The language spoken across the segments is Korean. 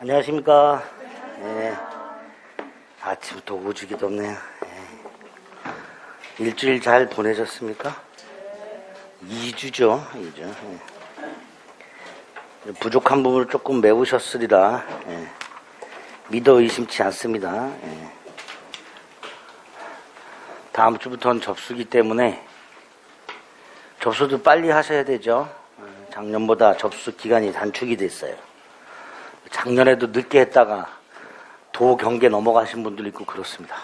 안녕하십니까. 네. 아침부터 오지게 덥네요. 네. 일주일 잘 보내셨습니까? 2주죠. 2주. 네. 부족한 부분을 조금 메우셨으리라 믿어 의심치 않습니다. 다음 주부터는 접수기 때문에 접수도 빨리 하셔야 되죠. 작년보다 접수 기간이 단축이 됐어요. 작년에도 늦게 했다가 도 경계 넘어가신 분들 있고 그렇습니다.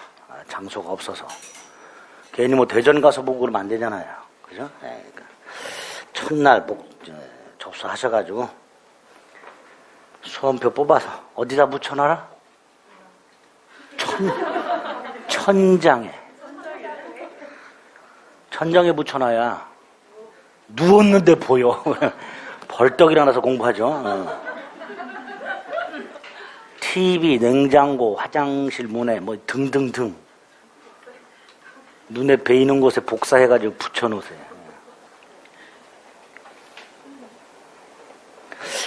장소가 없어서. 괜히 뭐 대전 가서 보고 그러면 안 되잖아요. 그죠? 그러니까 첫날 접수하셔가지고 수험표 뽑아서 어디다 묻혀놔라? 천장에 묻혀놔야 누웠는데 보여. 벌떡 일어나서 공부하죠. TV, 냉장고, 화장실 문에 뭐 등등등 눈에 베이는 곳에 복사해가지고 붙여놓으세요.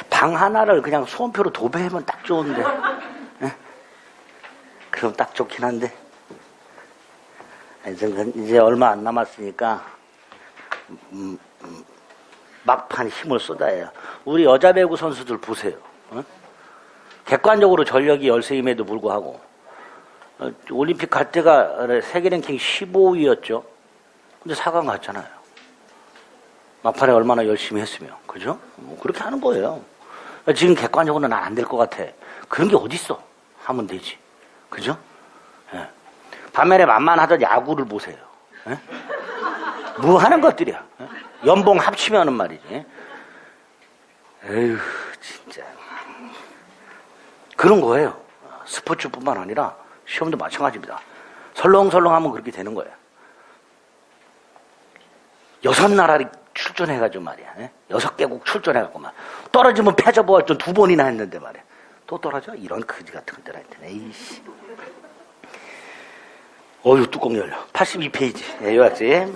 방 하나를 그냥 수험표로 도배하면 딱 좋은데, 그럼 딱 좋긴 한데, 이제 얼마 안 남았으니까 막판 힘을 쏟아야 해요. 우리 여자 배구 선수들 보세요. 객관적으로 전력이 열세임에도 불구하고 올림픽 갈 때가 세계 랭킹 15위였죠. 근데 4강 갔잖아요. 막판에 얼마나 열심히 했으면. 그죠? 그렇게 하는 거예요. 지금 객관적으로는 안 될 것 같아. 그런 게 어딨어. 하면 되지. 그죠? 예. 반면에 만만하던 야구를 보세요. 예? 뭐 하는 것들이야. 예? 연봉 합치면은 말이지. 에휴, 진짜. 그런 거예요. 스포츠뿐만 아니라 시험도 마찬가지입니다. 설렁설렁 하면 그렇게 되는 거예요. 6나라를 출전해가지고 말이야. 6개국 출전해가지고 말. 떨어지면 패저보활전 2번이나 했는데 말이야. 또 떨어져? 이런 거지 같은 것들 하여튼. 에이씨. 어휴, 뚜껑 열려. 82페이지. 요약지.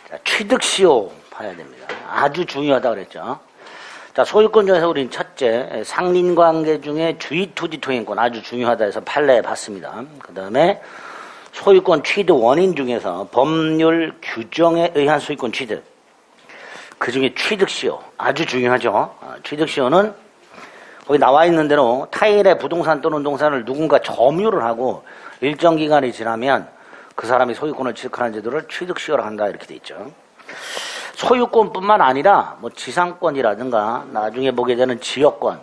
자, 취득시효 봐야 됩니다. 아주 중요하다고 그랬죠. 자, 소유권 중에서 우린 첫째, 상린관계 중에 주의토지통행권 아주 중요하다 해서 판례 봤습니다. 그 다음에 소유권 취득 원인 중에서 법률 규정에 의한 소유권 취득. 그 중에 취득시효 아주 중요하죠. 취득시효는 거기 나와 있는 대로 타인의 부동산 또는 동산을 누군가 점유를 하고 일정 기간이 지나면 그 사람이 소유권을 취득하는 제도를 취득시효로 한다 이렇게 돼 있죠. 소유권뿐만 아니라 뭐 지상권이라든가 나중에 보게 되는 지역권,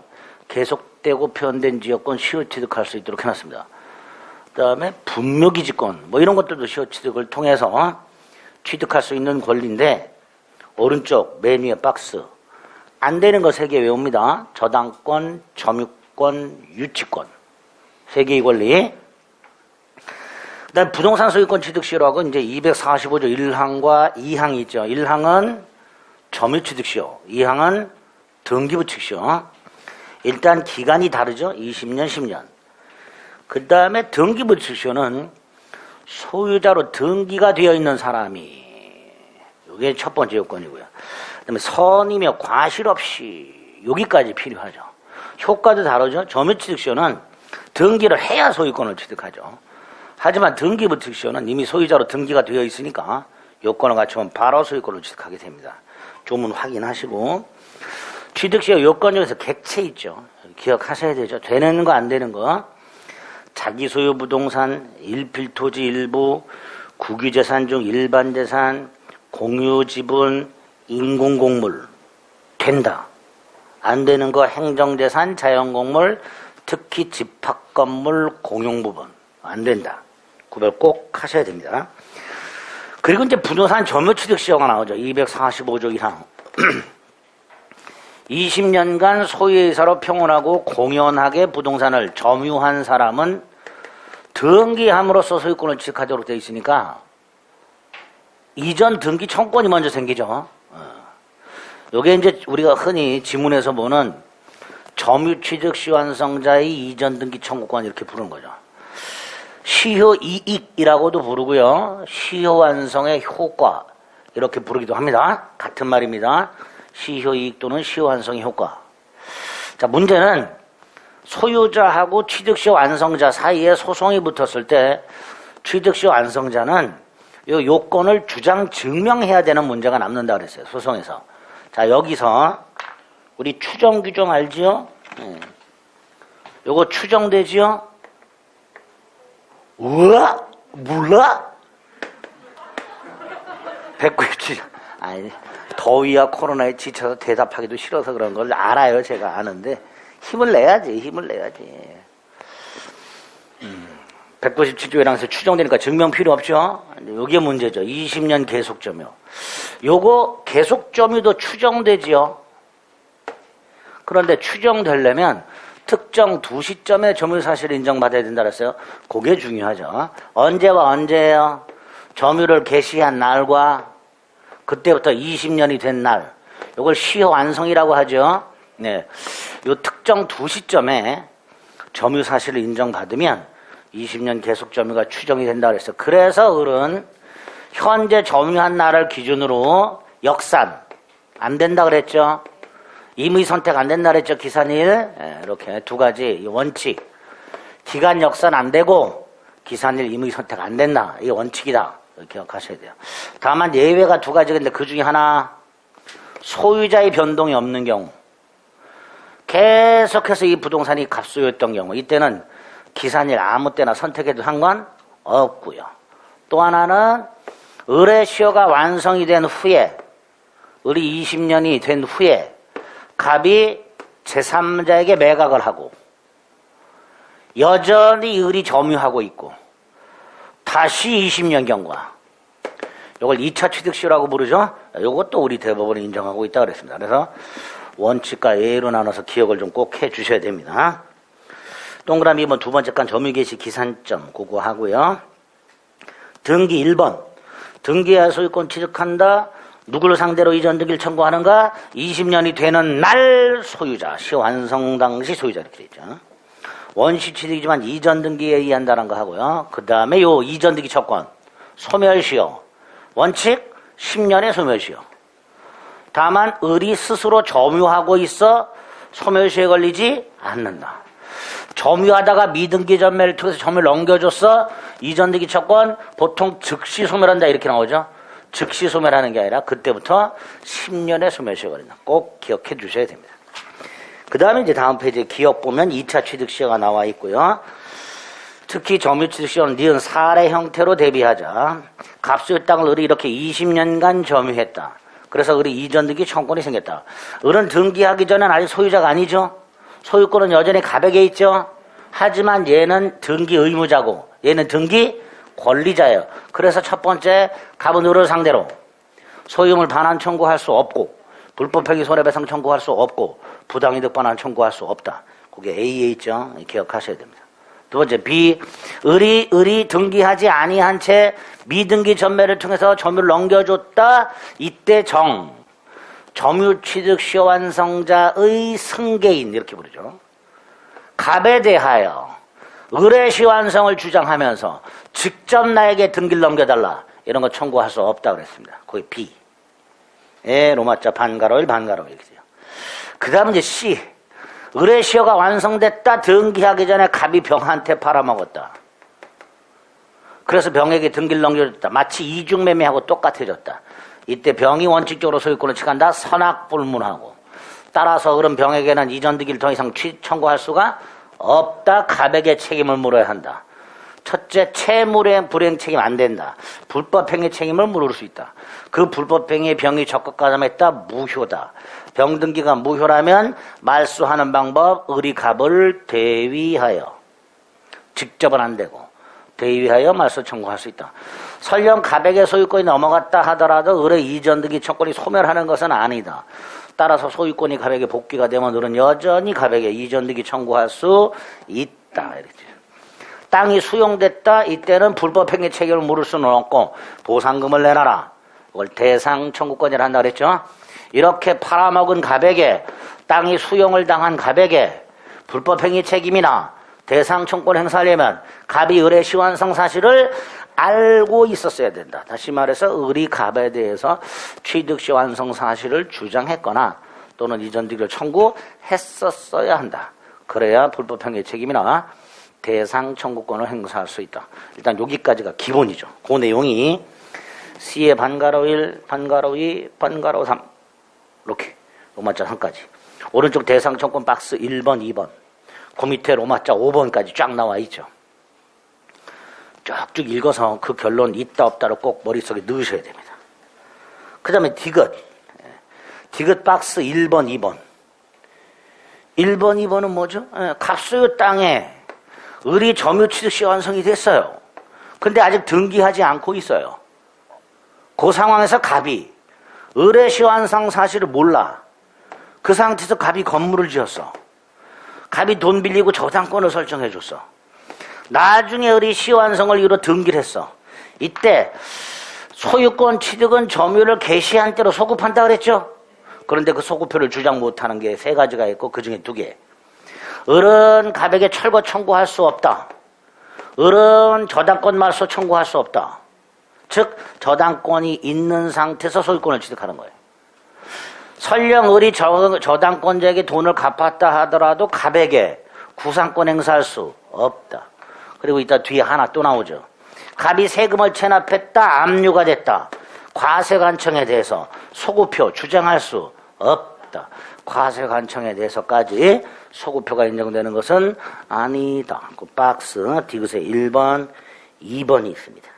계속되고 표현된 지역권 시효 취득할 수 있도록 해놨습니다. 그 다음에 분묘기지권 뭐 이런 것들도 시효 취득을 통해서 취득할 수 있는 권리인데 오른쪽 맨 위에 박스 안 되는 거 3개 외웁니다. 저당권, 점유권, 유치권 3개의 권리. 그 다음 부동산 소유권 취득 시효라고 이제 245조 1항과 2항이 있죠. 1항은 점유 취득 시효, 2항은 등기부 취득 시효. 일단 기간이 다르죠. 20년, 10년. 그 다음에 등기부 취득 시효는 소유자로 등기가 되어 있는 사람이 이게 첫 번째 요건이고요. 그 다음에 선이며 과실 없이 여기까지 필요하죠. 효과도 다르죠. 점유 취득 시효는 등기를 해야 소유권을 취득하죠. 하지만 등기부 취득시효는 이미 소유자로 등기가 되어 있으니까 요건을 갖추면 바로 소유권을 취득하게 됩니다. 조문 확인하시고 취득시효 요건 중에서 객체 있죠. 기억하셔야 되죠. 되는 거 안 되는 거. 자기 소유 부동산, 일필토지 일부, 국유재산 중 일반재산, 공유지분, 인공공물 된다. 안 되는 거 행정재산, 자연공물, 특히 집합건물, 공용부분 안 된다. 구별 꼭 하셔야 됩니다. 그리고 이제 부동산 점유취득 시효가 나오죠. 245조 1항. 20년간 소유의사로 평온하고 공연하게 부동산을 점유한 사람은 등기함으로써 소유권을 취득하도록 되어 있으니까 이전 등기 청구권이 먼저 생기죠. 요게 이제 우리가 흔히 지문에서 보는 점유취득 시효완성자의 이전 등기 청구권 이렇게 부르는 거죠. 시효이익이라고도 부르고요. 시효완성의 효과 이렇게 부르기도 합니다. 같은 말입니다. 시효이익 또는 시효완성의 효과. 자, 문제는 소유자하고 취득시 완성자 사이에 소송이 붙었을 때 취득시 완성자는 이 요건을 주장 증명해야 되는 문제가 남는다 그랬어요. 소송에서. 자, 여기서 우리 추정 규정 알지요? 요거 추정되지요? 우와? 몰라? 197. 아니, 더위와 코로나에 지쳐서 대답하기도 싫어서 그런 걸 알아요. 제가 아는데. 힘을 내야지. 197조에랑서 추정되니까 증명 필요 없죠? 요게 문제죠. 20년 계속점유. 요거 계속점유도 추정되지요. 그런데 추정되려면 특정 두 시점에 점유사실을 인정받아야 된다 그랬어요. 그게 중요하죠. 언제와 언제예요? 점유를 개시한 날과 그때부터 20년이 된 날. 요걸 시효 완성이라고 하죠. 네. 요 특정 두 시점에 점유사실을 인정받으면 20년 계속 점유가 추정이 된다 그랬어요. 그래서 을은 현재 점유한 날을 기준으로 역산 안 된다 그랬죠. 임의 선택 안 된다 그랬죠. 기산일. 이렇게 두 가지 원칙. 기간 역산 안 되고 기산일 임의 선택 안 된다. 이게 원칙이다. 기억하셔야 돼요. 다만 예외가 두 가지가 있는데 그 중에 하나 소유자의 변동이 없는 경우, 계속해서 이 부동산이 갑소유였던 경우, 이때는 기산일 아무 때나 선택해도 상관없고요. 또 하나는 을의 시효가 완성이 된 후에, 을이 20년이 된 후에 갑이 제3자에게 매각을 하고 여전히 을이 점유하고 있고 다시 20년 경과, 이걸 2차 취득시효라고 부르죠. 이것도 우리 대법원이 인정하고 있다 그랬습니다. 그래서 원칙과 예외로 나눠서 기억을 좀 꼭 해주셔야 됩니다. 동그라미 2번 두 번째 간 점유개시 기산점 그거 하고요. 등기 1번 등기하여 소유권 취득한다. 누구를 상대로 이전 등기를 청구하는가? 20년이 되는 날 소유자, 시 완성 당시 소유자 이렇게 되죠. 원시 취득이지만 이전 등기에 의한다는 거 하고요. 그 다음에 요 이전 등기 채권 소멸시효 원칙 10년의 소멸시효. 다만 을이 스스로 점유하고 있어 소멸시효에 걸리지 않는다. 점유하다가 미등기 전매를 통해서 점유를 넘겨줬어. 이전 등기 채권 보통 즉시 소멸한다 이렇게 나오죠. 즉시 소멸하는 게 아니라 그때부터 10년의 소멸시효가 걸린다. 꼭 기억해 주셔야 됩니다. 그 다음에 이제 다음 페이지에 기억 보면 2차 취득시효가 나와 있고요. 특히 점유취득시효는 니은 사례 형태로 대비하자. 갑소유 땅을 을이 이렇게 20년간 점유했다. 그래서 을이 이전 등기 청구권이 생겼다. 을은 등기하기 전엔 아직 소유자가 아니죠. 소유권은 여전히 갑에게 있죠. 하지만 얘는 등기 의무자고 얘는 등기 권리자예요. 그래서 첫 번째 갑은 을을 상대로 소유물 반환 청구할 수 없고 불법행위 손해배상 청구할 수 없고 부당이득 반환 청구할 수 없다. 그게 A에 있죠. 기억하셔야 됩니다. 두 번째 B 을이 등기하지 아니한 채 미등기 전매를 통해서 점유를 넘겨줬다. 이때 점유취득시효 완성자의 승계인 이렇게 부르죠. 갑에 대하여 을의 시완성을 주장하면서 직접 나에게 등기를 넘겨달라 이런 거 청구할 수 없다 그랬습니다. 거기 B. 로마자 반가로일 이렇게 돼요. 그 다음에 이제 C. 을의 시효가 완성됐다. 등기하기 전에 갑이 병한테 팔아먹었다. 그래서 병에게 등기를 넘겨줬다. 마치 이중매매하고 똑같아졌다. 이때 병이 원칙적으로 소유권을 취한다. 선악불문하고. 따라서 을은 병에게는 이전 등기를 더 이상 청구할 수가 없다. 갑에게 책임을 물어야 한다. 첫째, 채무의 불이행 책임 안 된다. 불법행위 책임을 물을 수 있다. 그 불법행위에 병이 적극 가담했다. 무효다. 병등기가 무효라면 말소하는 방법 을이 갑을 대위하여, 직접은 안 되고 대위하여 말소 청구할 수 있다. 설령 갑에게 소유권이 넘어갔다 하더라도 을의 이전 등기 청구권이 소멸하는 것은 아니다. 따라서 소유권이 갑에게 복귀가 되면 을은 여전히 갑에게 이전 등기 청구할 수 있다. 이렇게. 땅이 수용됐다. 이때는 불법행위 책임을 물을 수는 없고 보상금을 내놔라. 이걸 대상 청구권이라 한다 그랬죠. 이렇게 팔아먹은 갑에게, 땅이 수용을 당한 갑에게 불법행위 책임이나 대상 청구권 행사하려면 갑이 을의 시완성 사실을 알고 있었어야 된다. 다시 말해서 을이 갑에 대해서 취득시 완성 사실을 주장했거나 또는 이전 등기를 청구했었어야 한다. 그래야 불법행위 책임이나 대상 청구권을 행사할 수 있다. 일단 여기까지가 기본이죠. 그 내용이 C의 반가로 1, 반가로 2, 반가로 3 이렇게 로마자 3까지. 오른쪽 대상 청구권 박스 1번, 2번. 그 밑에 로마자 5번까지 쫙 나와 있죠. 쭉쭉 읽어서 그 결론 있다 없다를 꼭 머릿속에 넣으셔야 됩니다. 그 다음에 디귿. 디귿 박스 1번, 2번. 1번, 2번은 뭐죠? 갑소유 땅에 을이 점유취득시 완성이 됐어요. 근데 아직 등기하지 않고 있어요. 그 상황에서 갑이 을의 시완성 사실을 몰라. 그 상태에서 갑이 건물을 지었어. 갑이 돈 빌리고 저당권을 설정해줬어. 나중에 을이 시완성을 이루어 등기를 했어. 이때 소유권 취득은 점유를 개시한 때로 소급한다 그랬죠? 그런데 그 소급표를 주장 못하는 게 세 가지가 있고 그 중에 2개. 을은 갑에게 철거 청구할 수 없다. 을은 저당권 말소 청구할 수 없다. 즉 저당권이 있는 상태에서 소유권을 취득하는 거예요. 설령 을이 저당권자에게 돈을 갚았다 하더라도 갑에게 구상권 행사할 수 없다. 그리고 이따 뒤에 하나 또 나오죠. 갑이 세금을 체납했다, 압류가 됐다. 과세관청에 대해서 소급표 주장할 수 없다. 과세관청에 대해서까지 소급표가 인정되는 것은 아니다. 그 박스 디귿에 1번, 2번이 있습니다.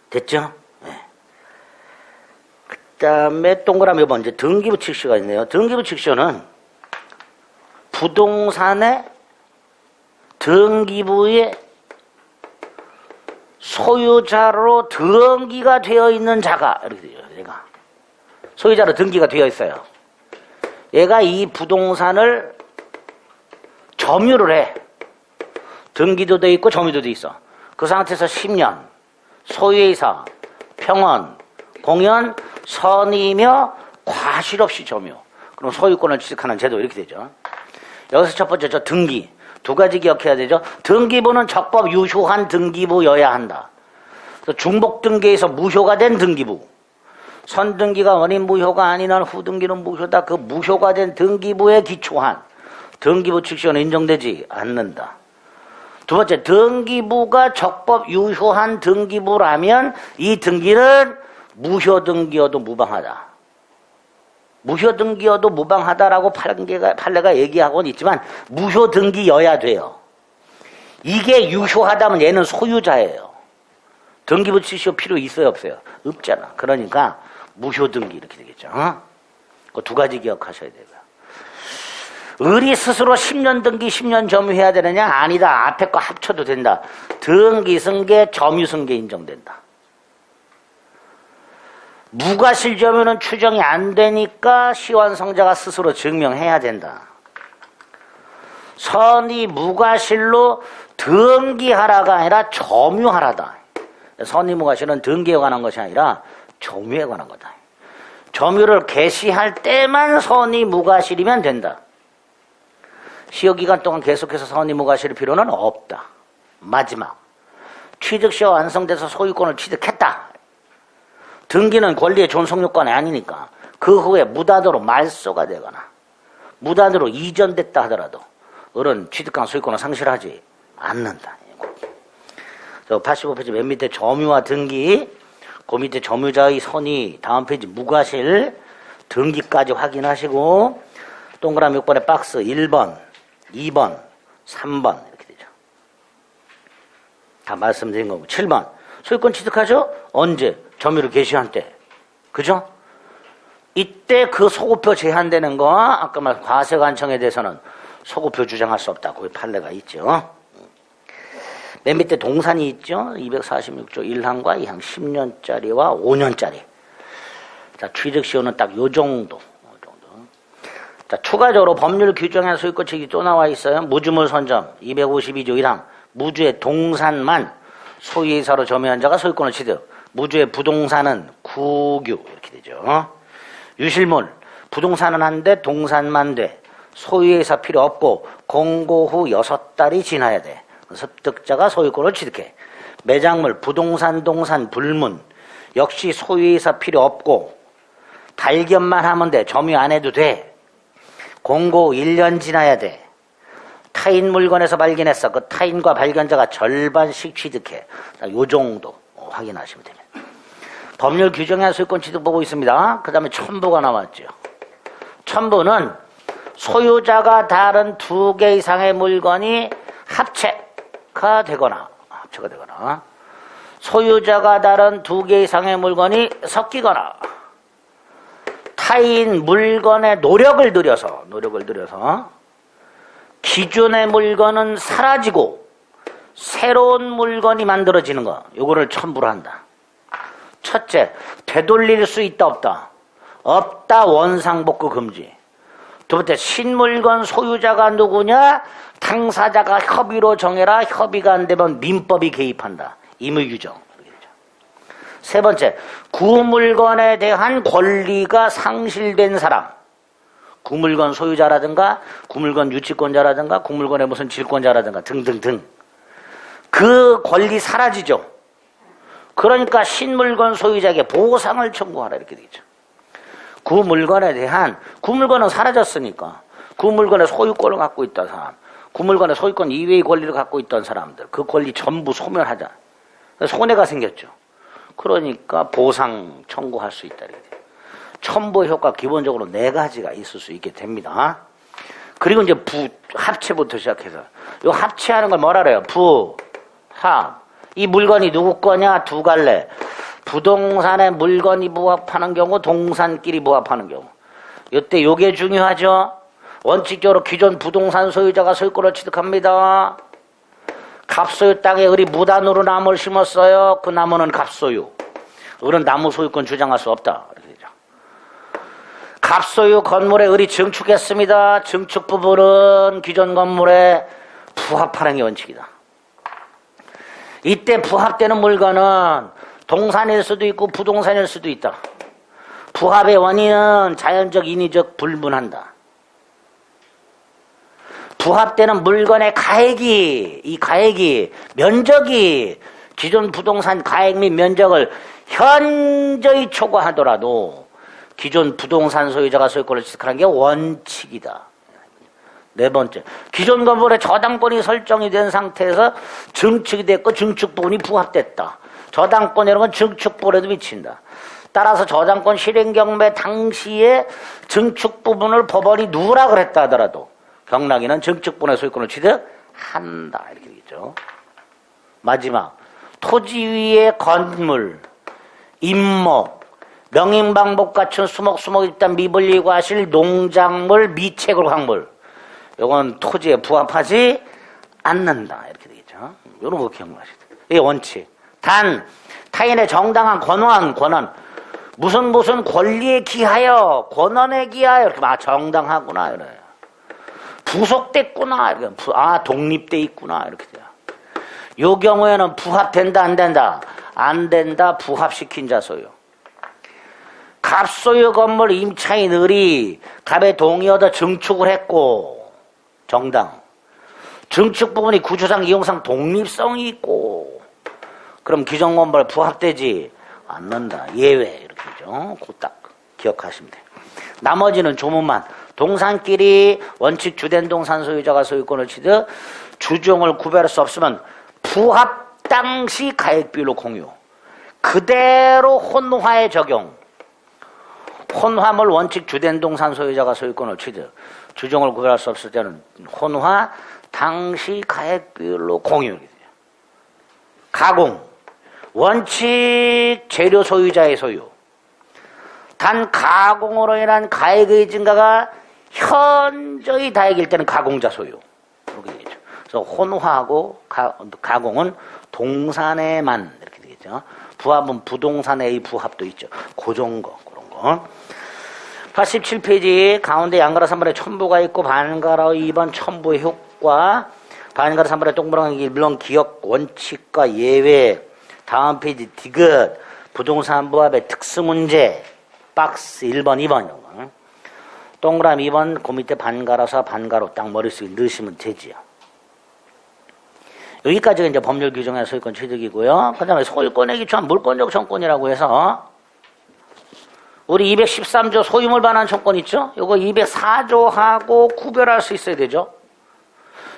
됐죠? 네. 그 다음에 동그라미 5번, 이제 등기부 칙시가 있네요. 등기부 칙시는 부동산의 등기부의 소유자로 등기가 되어 있는 자가, 이렇게 되죠. 얘가. 소유자로 등기가 되어 있어요. 얘가 이 부동산을 점유를 해. 등기도 돼 있고 점유도 돼 있어. 그 상태에서 10년, 소유이사, 평원, 공연, 선의며 과실 없이 점유. 그럼 소유권을 취득하는 제도 이렇게 되죠. 여기서 첫 번째 저 등기. 2가지 기억해야 되죠. 등기부는 적법 유효한 등기부여야 한다. 중복등기에서 무효가 된 등기부. 선등기가 원인 무효가 아닌 한 후등기는 무효다. 그 무효가 된 등기부에 기초한 등기부 칙시는 인정되지 않는다. 2번째, 등기부가 적법 유효한 등기부라면 이 등기는 무효등기여도 무방하다. 무효등기여도 무방하다라고 판례가 얘기하고는 있지만 무효등기여야 돼요. 이게 유효하다면 얘는 소유자예요. 등기부 칙시 필요 있어요 없어요? 없잖아. 그러니까 무효등기 이렇게 되겠죠. 그 2가지 기억하셔야 되고요. 을이 스스로 10년 등기 10년 점유해야 되느냐? 아니다. 앞에 거 합쳐도 된다. 등기 승계 점유 승계 인정된다. 무과실 점유는 추정이 안 되니까 시완성자가 스스로 증명해야 된다. 선의 무과실로 등기하라가 아니라 점유하라다. 선의 무과실은 등기에 관한 것이 아니라 점유에 관한 거다. 점유를 개시할 때만 선의 무과실이면 된다. 시효기간 동안 계속해서 선의 무과실일 필요는 없다. 마지막, 취득시효 완성돼서 소유권을 취득했다. 등기는 권리의 존속요건이 아니니까 그 후에 무단으로 말소가 되거나 무단으로 이전됐다 하더라도 을은 취득한 소유권을 상실하지 않는다. 85페이지 맨 밑에 점유와 등기, 그 밑에 점유자의 선의, 다음 페이지 무과실, 등기까지 확인하시고 동그라미 6번에 박스 1번, 2번, 3번 이렇게 되죠. 다 말씀드린 거고. 7번, 소유권 취득하죠? 언제? 점유를 개시한 때. 그죠? 이때 그 소급표 제한되는 거와 아까 말한 과세관청에 대해서는 소급표 주장할 수 없다. 거기 판례가 있죠. 맨 밑에 동산이 있죠. 246조 1항과 2항 10년짜리와 5년짜리. 자, 취득시효는 딱 요 정도. 자, 추가적으로 법률 규정한 소유권 취득이 또 나와 있어요. 무주물 선점 252조 1항. 무주의 동산만 소유이사로 점유한 자가 소유권을 취득. 무주의 부동산은 구규 이렇게 되죠. 유실물 부동산은 한데 동산만 돼. 소유이사 필요 없고 공고 후 6달이 지나야 돼. 습득자가 소유권을 취득해. 매장물 부동산 동산 불문 역시 소유이사 필요 없고 발견만 하면 돼. 점유 안 해도 돼. 공고 1년 지나야 돼. 타인 물건에서 발견했어. 그 타인과 발견자가 절반씩 취득해. 요 정도 확인하시면 됩니다. 법률 규정에 소유권 취득 보고 있습니다. 그 다음에 첨부가 나왔죠. 첨부는 소유자가 다른 2개 이상의 물건이 합체가 되거나 소유자가 다른 2개 이상의 물건이 섞이거나 타인 물건의 노력을 들여서 기존의 물건은 사라지고 새로운 물건이 만들어지는 거, 요거를 첨부를 한다. 첫째, 되돌릴 수 있다 없다. 없다. 원상복구 금지. 두 번째, 신물건 소유자가 누구냐? 당사자가 협의로 정해라. 협의가 안 되면 민법이 개입한다. 임의규정. 세 번째, 구물건에 대한 권리가 상실된 사람. 구물건 소유자라든가 구물건 유치권자라든가 구물건의 무슨 질권자라든가 등등등. 그 권리 사라지죠. 그러니까 신물건 소유자에게 보상을 청구하라 이렇게 되죠. 그 물건에 대한, 그 물건은 사라졌으니까 그 물건의 소유권을 갖고 있던 사람, 그 물건의 소유권 이외의 권리를 갖고 있던 사람들, 그 권리 전부 소멸하자. 손해가 생겼죠. 그러니까 보상 청구할 수 있다 이렇게 돼요. 첨부 효과 기본적으로 4가지가 있을 수 있게 됩니다. 그리고 이제 합체부터 시작해서 이 합체하는 걸 뭐라 그래요? 합. 이 물건이 누구 거냐? 2갈래. 부동산에 물건이 부합하는 경우, 동산끼리 부합하는 경우. 이때 요게 중요하죠. 원칙적으로 기존 부동산 소유자가 소유권을 취득합니다. 갑소유 땅에 을이 무단으로 나무를 심었어요. 그 나무는 갑소유. 을은 나무 소유권 주장할 수 없다. 갑소유 건물에 을이 증축했습니다. 증축 부분은 기존 건물에 부합하는 게 원칙이다. 이때 부합되는 물건은 동산일 수도 있고 부동산일 수도 있다. 부합의 원인은 자연적, 인위적 불문한다. 부합되는 물건의 이 가액이, 면적이 기존 부동산 가액 및 면적을 현저히 초과하더라도 기존 부동산 소유자가 소유권을 취득하는 게 원칙이다. 4번째, 기존 건물에 저당권이 설정이 된 상태에서 증축이 됐고 증축 부분이 부합됐다. 저당권이라는 건 증축 부분에도 미친다. 따라서 저당권 실행 경매 당시에 증축 부분을 법원이 누라 그랬다 하더라도 경락인은 증축 부분의 소유권을 취득한다. 이렇게 되겠죠. 마지막, 토지 위의 건물, 임목, 명인방복 갖춘 수목수목 일단 미분리 과실, 농작물, 미채굴 광물. 이건 토지에 부합하지 않는다. 이렇게 되겠죠. 이런 거 기억나시죠. 이게 원칙. 단, 타인의 정당한 권한, 무슨 권리에 기하여, 권한에 기하여, 이렇게 막 정당하구나, 이래요. 부속됐구나, 이렇게. 독립돼 있구나, 이렇게 돼요. 요 경우에는 부합된다, 안 된다? 안 된다, 부합시킨 자 소유. 갑소유 건물 임차인 을이 갑의 동의 얻어 증축을 했고, 정당. 증축 부분이 구조상 이용상 독립성이 있고, 그럼 기존 건물에 부합되지 않는다. 예외. 이렇게 되죠. 그거 딱 기억하시면 돼요. 나머지는 조문만. 동산끼리 원칙 주된 동산 소유자가 소유권을 취득, 주종을 구별할 수 없으면 부합 당시 가액비율로 공유. 그대로 혼화에 적용. 혼화물 원칙 주된 동산 소유자가 소유권을 취득, 주종을 구별할 수 없을 때는 혼화 당시 가액 비율로 공유. 가공, 원칙 재료 소유자의 소유. 단 가공으로 인한 가액의 증가가 현저히 다액일 때는 가공자 소유. 이렇게 되겠죠. 그래서 혼화하고 가공은 동산에만 이렇게 되겠죠. 부합은 부동산의 부합도 있죠. 고정 거, 그런 거. 87페이지 가운데 양가라 3번에 첨부가 있고 반가라 2번 첨부의 효과, 반가라 3번에 동그라미 물론 기억 원칙과 예외, 다음 페이지 디귿 부동산 부합의 특수문제 박스 1번 2번 동그라미 2번 그 밑에 반가라서 반가로 딱 머릿속에 넣으시면 되지요. 여기까지가 이제 법률 규정의 소유권 취득이고요. 그 다음에 소유권에 기초한 물권적 정권이라고 해서 우리 213조 소유물 반환 청권 있죠? 요거 204조하고 구별할 수 있어야 되죠.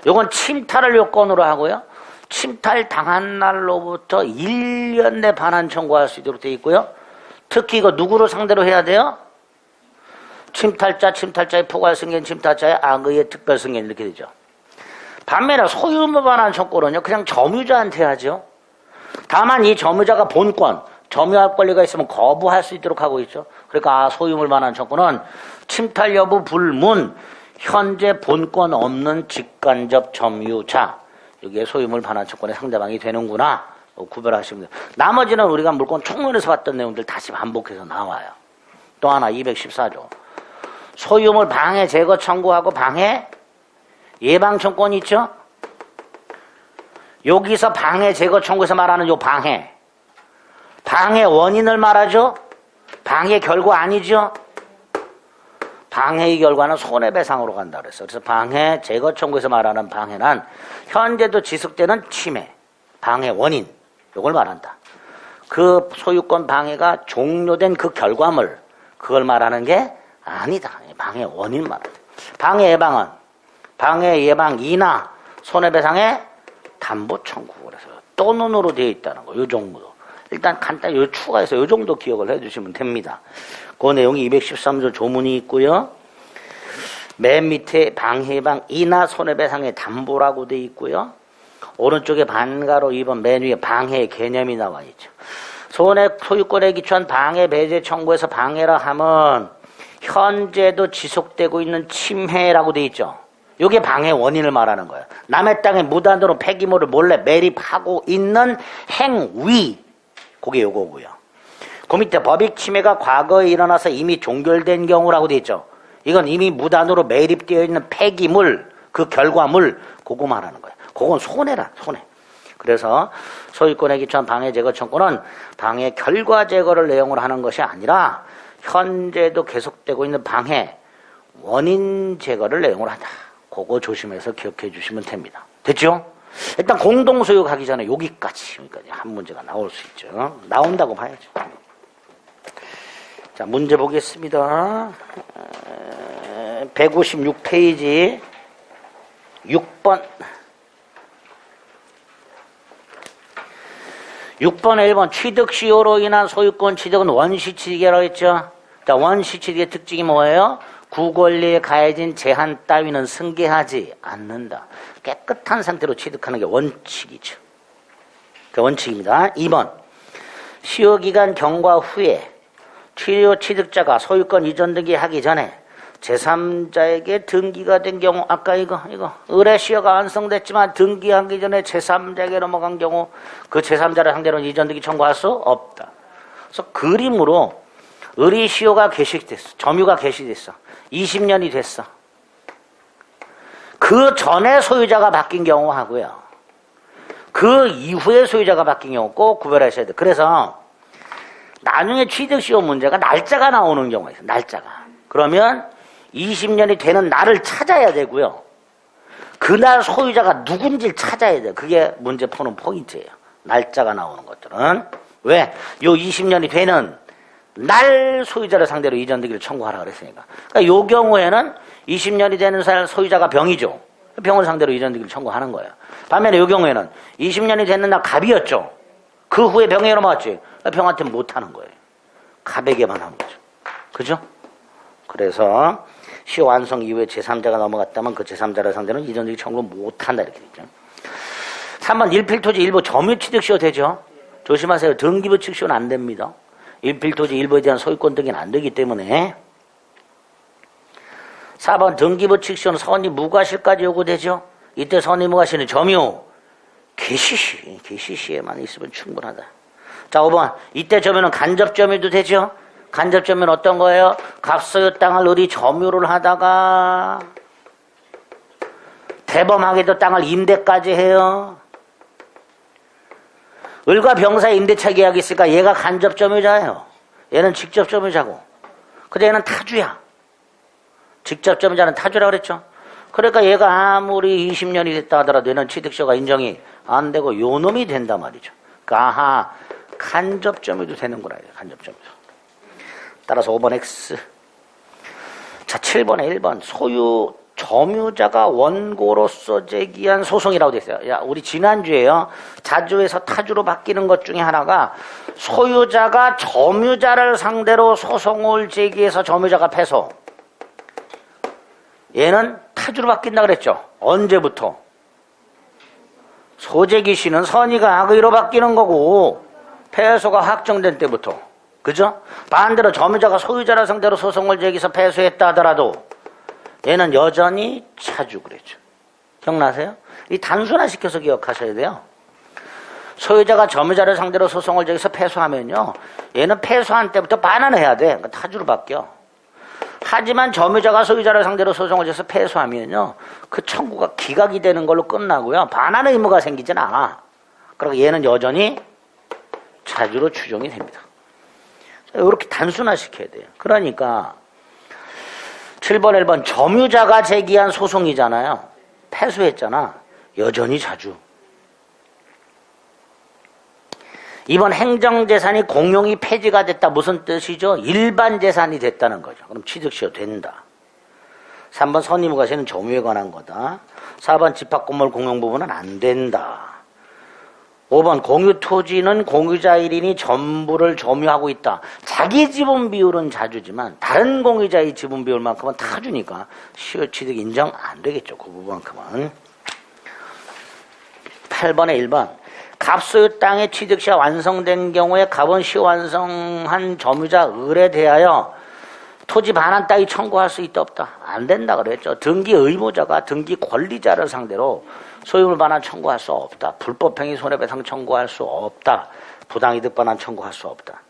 요건 침탈을 요건으로 하고요. 침탈 당한 날로부터 1년 내 반환 청구할 수 있도록 되어 있고요. 특히 이거 누구를 상대로 해야 돼요? 침탈자, 침탈자의 포괄 승인, 침탈자의 악의의 특별 승인 이렇게 되죠. 반면에 소유물 반환 청구는요, 그냥 점유자한테 하죠. 다만 이 점유자가 본권, 점유할 권리가 있으면 거부할 수 있도록 하고 있죠. 그러니까 소유물 반환 청구는 침탈 여부 불문, 현재 본권 없는 직간접 점유자, 여기에 소유물 반환 청구의 상대방이 되는구나 구별하시면 돼요. 나머지는 우리가 물권 총론에서 봤던 내용들 다시 반복해서 나와요. 또 하나 214조 소유물 방해 제거 청구하고 방해 예방 청구권이 있죠. 여기서 방해 제거 청구에서 말하는 요 방해 원인을 말하죠. 방해 결과 아니죠. 방해의 결과는 손해배상으로 간다 그랬어요. 그래서 방해 제거 청구에서 말하는 방해는 현재도 지속되는 침해, 방해 원인 이걸 말한다. 그 소유권 방해가 종료된 그 결과물 그걸 말하는 게 아니다. 방해 원인 말한다. 방해 예방은 방해 예방 이나 손해배상의 담보 청구 그래서 또는으로 되어 있다는 거. 이 정도. 일단 간단히 요 추가해서 요 정도 기억을 해주시면 됩니다. 그 내용이 213조 조문이 있고요. 맨 밑에 방해 예방 이나 손해배상의 담보라고 되어 있고요. 오른쪽에 반가로 2번 맨 위에 방해 개념이 나와 있죠. 소유권에 기초한 방해 배제 청구에서 방해라 하면 현재도 지속되고 있는 침해라고 되어 있죠. 이게 방해 원인을 말하는 거예요. 남의 땅에 무단으로 폐기물을 몰래 매립하고 있는 행위 그게 요거고요. 그 밑에 법익 침해가 과거에 일어나서 이미 종결된 경우라고 되어 있죠. 이건 이미 무단으로 매립되어 있는 폐기물 그 결과물 그거 말하는 거예요. 그건 손해라 손해. 그래서 소유권에 기초한 방해 제거 청구는 방해 결과 제거를 내용으로 하는 것이 아니라 현재도 계속되고 있는 방해 원인 제거를 내용으로 한다. 그거 조심해서 기억해 주시면 됩니다. 됐죠? 일단 공동소유 가기 전에 여기까지 한 문제가 나올 수 있죠. 나온다고 봐야죠. 자, 문제 보겠습니다. 156페이지 6번 6번에 1번 취득시효로 인한 소유권 취득은 원시취득이라고 했죠. 자, 원시취득의 특징이 뭐예요? 구권리에 가해진 제한 따위는 승계하지 않는다. 깨끗한 상태로 취득하는 게 원칙이죠. 그 원칙입니다. 2번 시효기간 경과 후에 취득자가 소유권 이전 등기하기 전에 제3자에게 등기가 된 경우 아까 이거 의뢰시효가 완성됐지만 등기하기 전에 제3자에게 넘어간 경우 그 제3자를 상대로 이전 등기 청구할 수 없다. 그래서 그림으로 의뢰시효가 개시됐어. 점유가 개시됐어. 20년이 됐어. 그 전에 소유자가 바뀐 경우하고요. 그 이후에 소유자가 바뀐 경우 꼭 구별하셔야 돼요. 그래서 나중에 취득시효 문제가 날짜가 나오는 경우가 있어요. 날짜가. 그러면 20년이 되는 날을 찾아야 되고요. 그날 소유자가 누군지를 찾아야 돼요. 그게 문제 푸는 포인트예요. 날짜가 나오는 것들은. 왜? 요 20년이 되는 날 소유자를 상대로 이전 등기를 청구하라 그랬으니까. 그러니까 요 경우에는 20년이 되는 살 소유자가 병이죠. 병을 상대로 이전 등기를 청구하는 거예요. 반면에 요 경우에는 20년이 되는 날 갑이었죠. 그 후에 병에 넘어갔지. 병한테 못 하는 거예요. 갑에게만 하는 거죠. 그죠? 그래서 시효 완성 이후에 제3자가 넘어갔다면 그 제3자를 상대로 이전 등기 청구 못 한다 이렇게 되죠. 3번 일필토지 일부 점유취득시효 되죠. 조심하세요. 등기부 취득시효는 안 됩니다. 일필토지 일부에 대한 소유권 등기는 안 되기 때문에. 4번 등기부 취득시효는 선의 무과실까지 요구되죠. 이때 선의 무과실은 점유 개시시에만 있으면 충분하다. 자, 5번 이때 점유는 간접점유도 되죠. 간접점유는 어떤 거예요? 갑소유 땅을 의리 점유를 하다가 대범하게도 땅을 임대까지 해요. 을과 병사의 임대차 계약이 있으니까 얘가 간접점유자예요. 얘는 직접점유자고. 근데 얘는 타주야. 직접점유자는 타주라고 그랬죠. 그러니까 얘가 아무리 20년이 됐다 하더라도 얘는 취득시효가 인정이 안 되고 요 놈이 된단 말이죠. 그러니까 아하 간접점유도 되는구나. 간접점유. 따라서 5번 X. 자, 7번에 1번. 소유 점유자가 원고로서 제기한 소송이라고 돼 있어요. 야, 우리 지난주에요. 자주에서 타주로 바뀌는 것 중에 하나가 소유자가 점유자를 상대로 소송을 제기해서 점유자가 패소. 얘는 타주로 바뀐다 그랬죠. 언제부터? 소재기 씨는 선의가 악의로 바뀌는 거고 패소가 확정된 때부터. 그죠? 반대로 점유자가 소유자를 상대로 소송을 제기해서 패소했다 하더라도 얘는 여전히 차주 그랬죠. 기억나세요? 이 단순화시켜서 기억하셔야 돼요. 소유자가 점유자를 상대로 소송을 제기해서 패소하면요. 얘는 패소한 때부터 반환해야 돼. 그러니까 타주로 바뀌어. 하지만 점유자가 소유자를 상대로 소송을 제기해서 패소하면요. 그 청구가 기각이 되는 걸로 끝나고요. 반환 의무가 생기진 않아. 그러니까 얘는 여전히 차주로 추정이 됩니다. 이렇게 단순화시켜야 돼요. 그러니까 7번, 1번 점유자가 제기한 소송이잖아요. 패소했잖아. 여전히 차주. 2번 행정재산이 공용이 폐지가 됐다. 무슨 뜻이죠? 일반 재산이 됐다는 거죠. 그럼 취득시효 된다. 3번 선의무과세는 점유에 관한 거다. 4번 집합건물 공용 부분은 안 된다. 5번 공유토지는 공유자 1인이 전부를 점유하고 있다. 자기 지분 비율은 자주지만 다른 공유자의 지분 비율만큼은 타주니까 시효 취득 인정 안 되겠죠. 그 부분만큼은. 8번에 1번 갑소유 땅의 취득시가 완성된 경우에 갑은 시효 완성한 점유자 을에 대하여 토지 반환 따위 청구할 수 있다 없다. 안 된다 그랬죠. 등기 의무자가 등기 권리자를 상대로 소유물 반환 청구할 수 없다. 불법행위 손해배상 청구할 수 없다. 부당이득 반환 청구할 수 없다.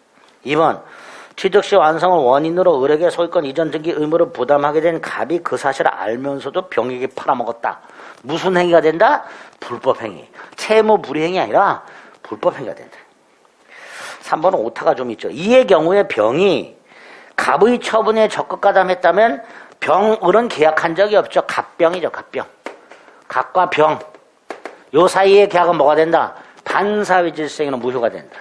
2번 취득시 완성을 원인으로 을에게 소유권 이전 등기 의무를 부담하게 된 갑이 그 사실을 알면서도 병에게 팔아먹었다. 무슨 행위가 된다? 불법행위. 채무 불이행이 아니라 불법행위가 된다. 3번은 오타가 좀 있죠. 이의 경우에 병이 갑의 처분에 적극 가담했다면 병을은 계약한 적이 없죠. 갑병이죠. 갑병. 갑과 병. 요 사이의 계약은 뭐가 된다? 반사회 질서에는 무효가 된다.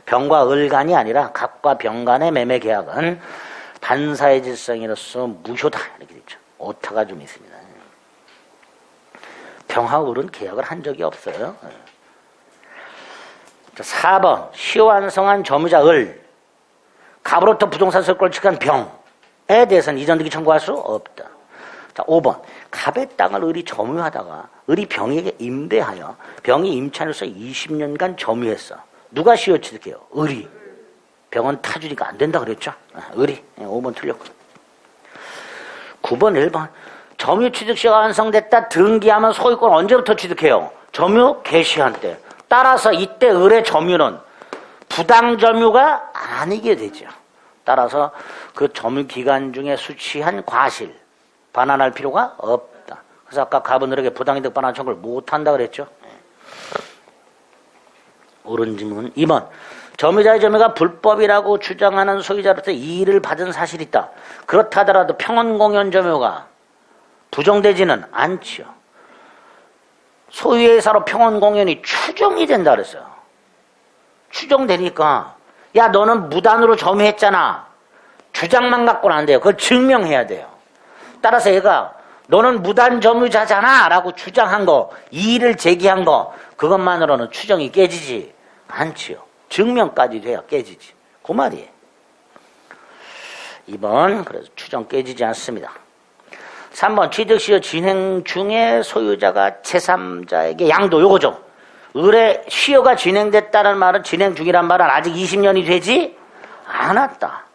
병과 을 간이 아니라 갑과 병 간의 매매 계약은 반사회 질서로서 무효다. 이렇게 되죠. 오타가 좀 있습니다. 병하고 을은 계약을 한 적이 없어요. 4번 시효완성한 점유자 을 갑으로부터 부동산 소유권을 취득한 병에 대해서는 이전등기 청구할 수 없다. 자, 5번 갑의 땅을 을이 점유하다가 을이 병에게 임대하여 병이 임차인으로서 20년간 점유했어. 누가 시효 취득해요? 을이. 병은 타주니까 안 된다 그랬죠? 을이. 5번 틀렸고. 9번 1번 점유 취득시효가 완성됐다. 등기하면 소유권 언제부터 취득해요? 점유 개시한 때. 따라서 이때 을의 점유는 부당 점유가 아니게 되죠. 따라서 그 점유 기간 중에 수취한 과실 반환할 필요가 없다. 그래서 아까 갑은 을에게 부당이득 반환 청구를 못한다 그랬죠. 옳은 질문. 2번 점유자의 점유가 불법이라고 주장하는 소유자로부터 이의를 받은 사실이 있다. 그렇다 하더라도 평원공연 점유가 부정되지는 않지요. 소유의 사로 평원공연이 추정이 된다 그랬어요. 추정되니까 야 너는 무단으로 점유했잖아. 주장만 갖고는 안 돼요. 그걸 증명해야 돼요. 따라서 얘가 너는 무단 점유자잖아 라고 주장한 거, 이의를 제기한 거, 그것만으로는 추정이 깨지지 않지요. 증명까지 돼야 깨지지. 그 말이에요. 2번 그래서 추정 깨지지 않습니다. 3번 취득시효 진행 중에 소유자가 제3자에게 양도, 요거죠. 을의 시효가 진행됐다는 말은 진행 중이란 말은 아직 20년이 되지 않았다.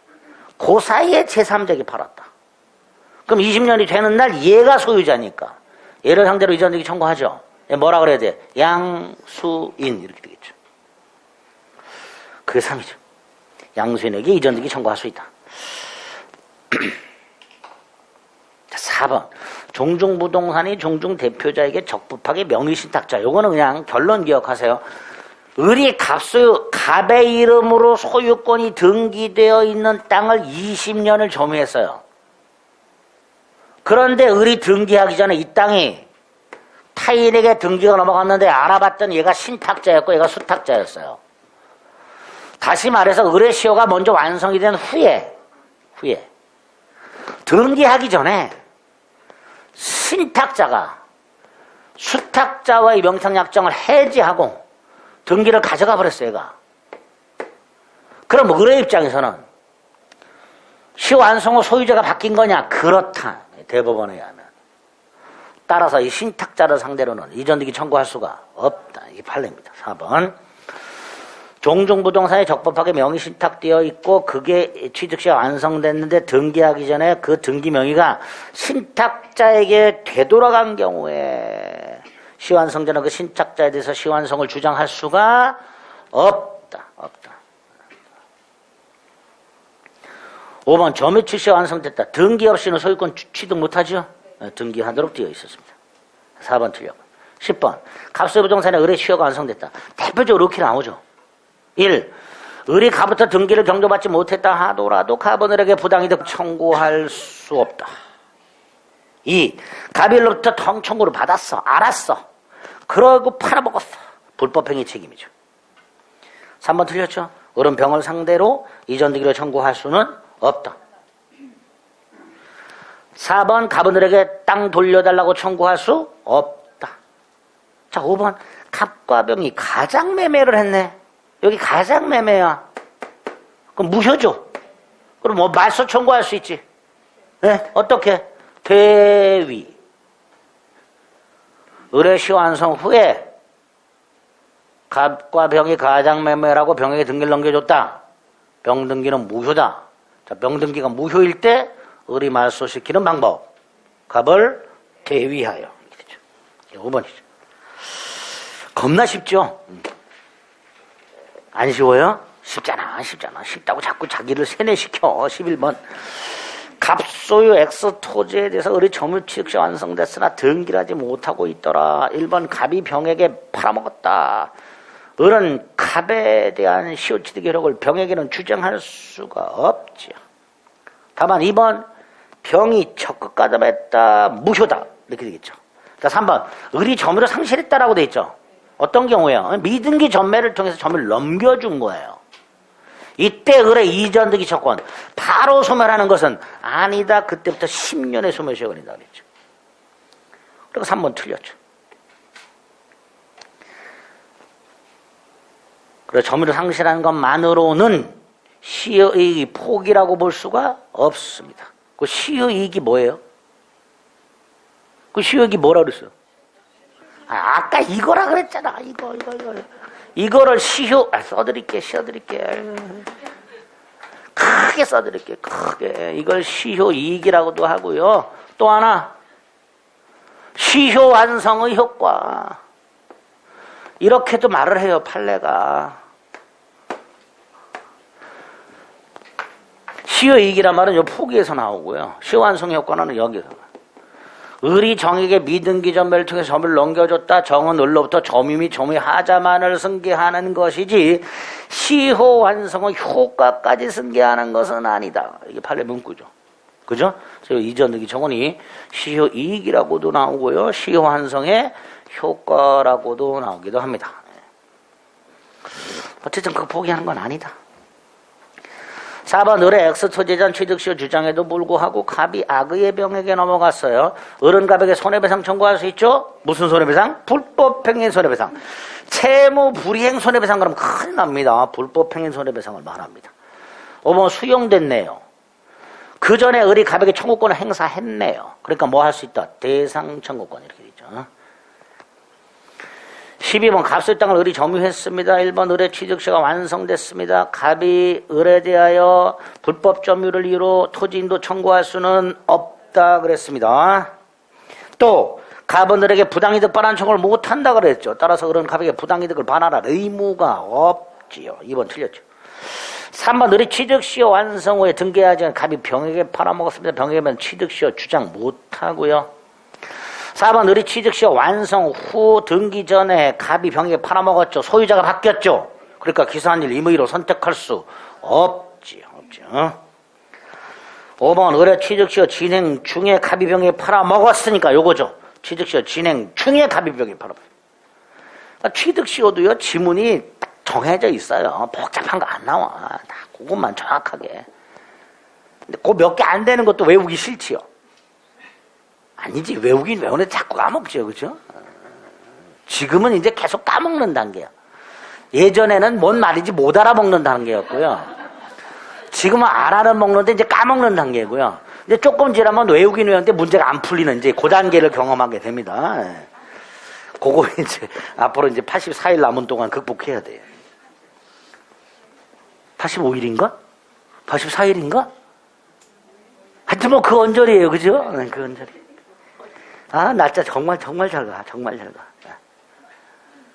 그 사이에 제3자에게 팔았다. 그럼 20년이 되는 날 얘가 소유자니까 얘를 상대로 이전등기 청구하죠. 뭐라 그래야 돼? 양수인 이렇게 되겠죠. 그게 3이죠. 양수인에게 이전등기 청구할 수 있다. 4번 종중 부동산이 종중 대표자에게 적법하게 명의신탁자. 요거는 그냥 결론 기억하세요. 을이 갑의 이름으로 소유권이 등기되어 있는 땅을 20년을 점유했어요. 그런데 을이 등기하기 전에 이 땅이 타인에게 등기가 넘어갔는데 알아봤더니 얘가 신탁자였고 얘가 수탁자였어요. 다시 말해서 의뢰시효가 먼저 완성이 된 후에 등기하기 전에 신탁자가 수탁자와의 명상약정을 해지하고 등기를 가져가 버렸어요, 얘가. 그럼 의뢰 입장에서는 시완성 후 소유자가 바뀐 거냐? 그렇다. 대법원에 의하면. 따라서 이 신탁자를 상대로는 이전등기 청구할 수가 없다. 이게 판례입니다. 4번. 종종 부동산이 적법하게 명의 신탁되어 있고 그게 취득시가 완성됐는데 등기하기 전에 그 등기 명의가 신탁자에게 되돌아간 경우에 시완성자는 그 신탁자에 대해서 시완성을 주장할 수가 없다. 5번 점유 출시가 완성됐다. 등기 없이는 소유권 취득 못하죠? 등기하도록 되어 있었습니다. 4번 틀렸고. 10번 갑소유 부동산의 의뢰 시효가 완성됐다. 대표적으로 이렇게 나오죠. 1. 의리 가부터 등기를 경조받지 못했다 하더라도 가버늘에게 부당이득 청구할 수 없다. 2. 갑일로부터 청구를 받았어. 알았어. 그러고 팔아먹었어. 불법행위 책임이죠. 3번 틀렸죠. 어른병을 상대로 이전등기를 청구할 수는 없다. 4번 가버늘에게 땅 돌려달라고 청구할 수 없다. 자, 5번 갑과 병이 가장매매를 했네. 여기 가장매매야. 그럼 무효죠. 그럼 뭐 말소 청구할 수 있지. 네? 어떻게? 대위. 의뢰시 완성 후에 갑과 병이 가장매매라고 병에게 등기를 넘겨줬다. 병등기는 무효다. 자, 병등기가 무효일 때 의리 말소시키는 방법. 갑을 대위하여. 이렇게 되죠. 5번이죠. 겁나 쉽죠? 안 쉬워요? 쉽잖아. 쉽다고 자꾸 자기를 세뇌시켜. 11번. 갑소유 X토지에 대해서 의리 점유 취득시 완성됐으나 등기를 하지 못하고 있더라. 1번 갑이 병에게 팔아먹었다. 을은 갑에 대한 시효취득 효력을 병에게는 주장할 수가 없지요. 다만 2번 병이 적극 가담했다. 무효다. 이렇게 되겠죠. 자, 3번 을이 점유를 상실했다라고 돼 있죠. 어떤 경우에요? 미등기 전매를 통해서 점유를 넘겨준 거예요. 이때 을의 이전등기 채권 바로 소멸하는 것은 아니다. 그때부터 10년의 소멸시효가 걸린다 그랬죠. 그리고 3번 틀렸죠. 그래서 점유를 상실하는 것만으로는 시효이익이 포기라고 볼 수가 없습니다. 그 시효이익이 뭐예요? 그 시효이익이 뭐라 그랬어요? 아까 이거라 그랬잖아. 이거를 써드릴게. 크게 써드릴게. 크게. 이걸 시효이익이라고도 하고요. 또 하나 시효 완성의 효과. 이렇게도 말을 해요. 판례가. 시효이익이란 말은 요 포기에서 나오고요. 시효 완성 효과는 여기서. 을이 정에게 미등기 전매를 통해서 점유를 넘겨줬다. 정은 을로부터 점유 및 점유 하자만을 승계하는 것이지 시효 완성의 효과까지 승계하는 것은 아니다. 이게 판례 문구죠. 그죠? 그래서 이전등기 정원이 시효 이익이라고도 나오고요. 시효 완성의 효과라고도 나오기도 합니다. 어쨌든 그거 포기하는 건 아니다. 4번 을의 X토지전 취득시효 주장에도 불구하고 갑이 악의의 병에게 넘어갔어요. 을은 갑에게 손해배상 청구할 수 있죠? 무슨 손해배상? 불법행위 손해배상. 채무 불이행 손해배상 그러면 큰일 납니다. 불법행위 손해배상을 말합니다. 5번 수용됐네요. 그 전에 을이 갑에게 청구권을 행사했네요. 그러니까 뭐 할 수 있다? 대상 청구권 이렇게 되죠. 12번 갑소유 땅을 을이 점유했습니다. 1번 을의 취득시가 완성됐습니다. 갑이 을에 대하여 불법 점유를 이유로 토지인도 청구할 수는 없다 그랬습니다. 또 갑은 을에게 부당이득 반환 청구를 못한다 그랬죠. 따라서 을은 갑에게 부당이득을 반환할 의무가 없지요. 2번 틀렸죠. 3번 을이 취득시효 완성 후에 등기하지 않은 갑이 병에게 팔아먹었습니다. 병에게는 취득시효 주장 못하고요. 4번 을이 취득시효 완성 후 등기 전에 갑이 병에게 팔아먹었죠. 소유자가 바뀌었죠. 그러니까 기사한 일 임의로 선택할 수 없지요. 5번 을의 취득시효 진행 중에 갑이 병에게 팔아먹었으니까 요거죠. 취득시효 진행 중에 갑이 병에게 팔아먹었어요. 그러니까 취득시효도요. 지문이 딱 정해져 있어요. 복잡한 거 안 나와. 다 그것만 정확하게. 근데 그 몇 개 안 되는 것도 외우기 싫지요. 아니지, 외우긴 외우는데 자꾸 까먹죠, 그죠? 지금은 이제 계속 까먹는 단계야. 예전에는 뭔 말인지 못 알아먹는 단계였고요. 지금은 알아먹는데 이제 까먹는 단계고요. 이제 조금 지나면 외우긴 외우는데 문제가 안 풀리는 이제 그 단계를 경험하게 됩니다. 그거 이제 앞으로 이제 84일 남은 동안 극복해야 돼요. 85일인가? 84일인가? 하여튼 뭐 그 언저리예요, 그죠? 그 언저리. 아, 날짜 정말 잘 가, 정말 잘 가.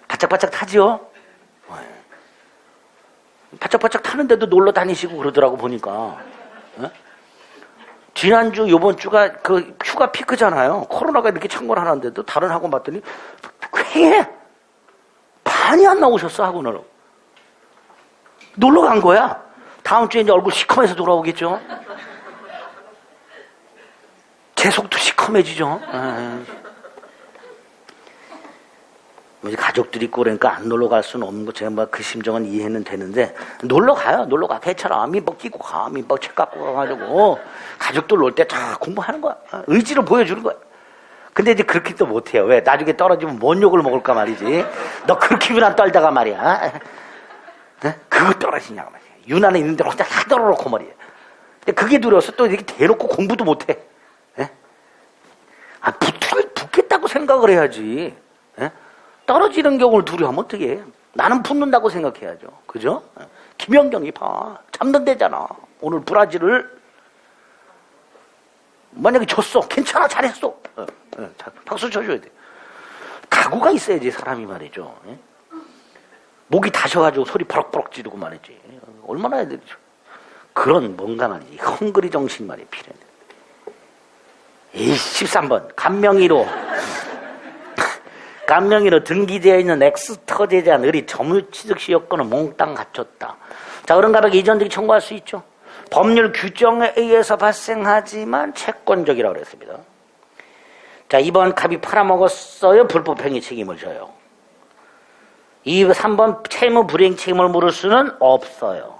바짝바짝 타지요? 바짝바짝 타는데도 놀러 다니시고 그러더라고, 보니까. 어? 지난주, 요번 주가 그 휴가 피크잖아요. 코로나가 이렇게 창궐하는데도 다른 학원 봤더니 꽤 반이 안 나오셨어, 학원을. 놀러 간 거야. 다음 주에 이제 얼굴 시커매서 돌아오겠죠? 제 속도 시커매지죠? 이제 가족들이 있고 그러니까 안 놀러 갈 수는 없는 거 제가 막 그 심정은 이해는 되는데 놀러 가요. 놀러 가. 괜찮아. 민법 끼고 가. 민법 책 갖고 가가지고 가족들 놀 때 다 공부하는 거야. 의지를 보여주는 거야. 근데 이제 그렇게 또 못해요. 왜? 나중에 떨어지면 뭔 욕을 먹을까 말이지. 너 그렇게 유난 떨다가 말이야. 그거 떨어지냐고 말이야. 유난에 있는데 혼자 다 떨어놓고 말이야. 근데 그게 두려워서 또 이렇게 대놓고 공부도 못해. 붙겠다고 생각을 해야지. 떨어지는 경우를 두려워하면 어떻게 해? 나는 붙는다고 생각해야죠. 그죠? 김연경이 봐. 잡는다잖아. 오늘 브라질을. 만약에 졌어. 괜찮아. 잘했어. 박수 쳐줘야 돼. 각오가 있어야지 사람이 말이죠. 목이 다셔가지고 소리 버럭버럭 지르고 말이지. 얼마나 해야 되죠? 그런 뭔가 말이지. 헝그리 정신 말이 필요해. 13번 간명의로 등기되어 있는 엑스터 제재한 의리 점유취득시 여건을 몽땅 갖췄다. 자, 그런 가백 이전등기 청구할 수 있죠. 법률 규정에 의해서 발생하지만 채권적이라고 그랬습니다. 자, 2번 갑이 팔아먹었어요. 불법행위 책임을 져요. 3번 채무 불이행 책임을 물을 수는 없어요.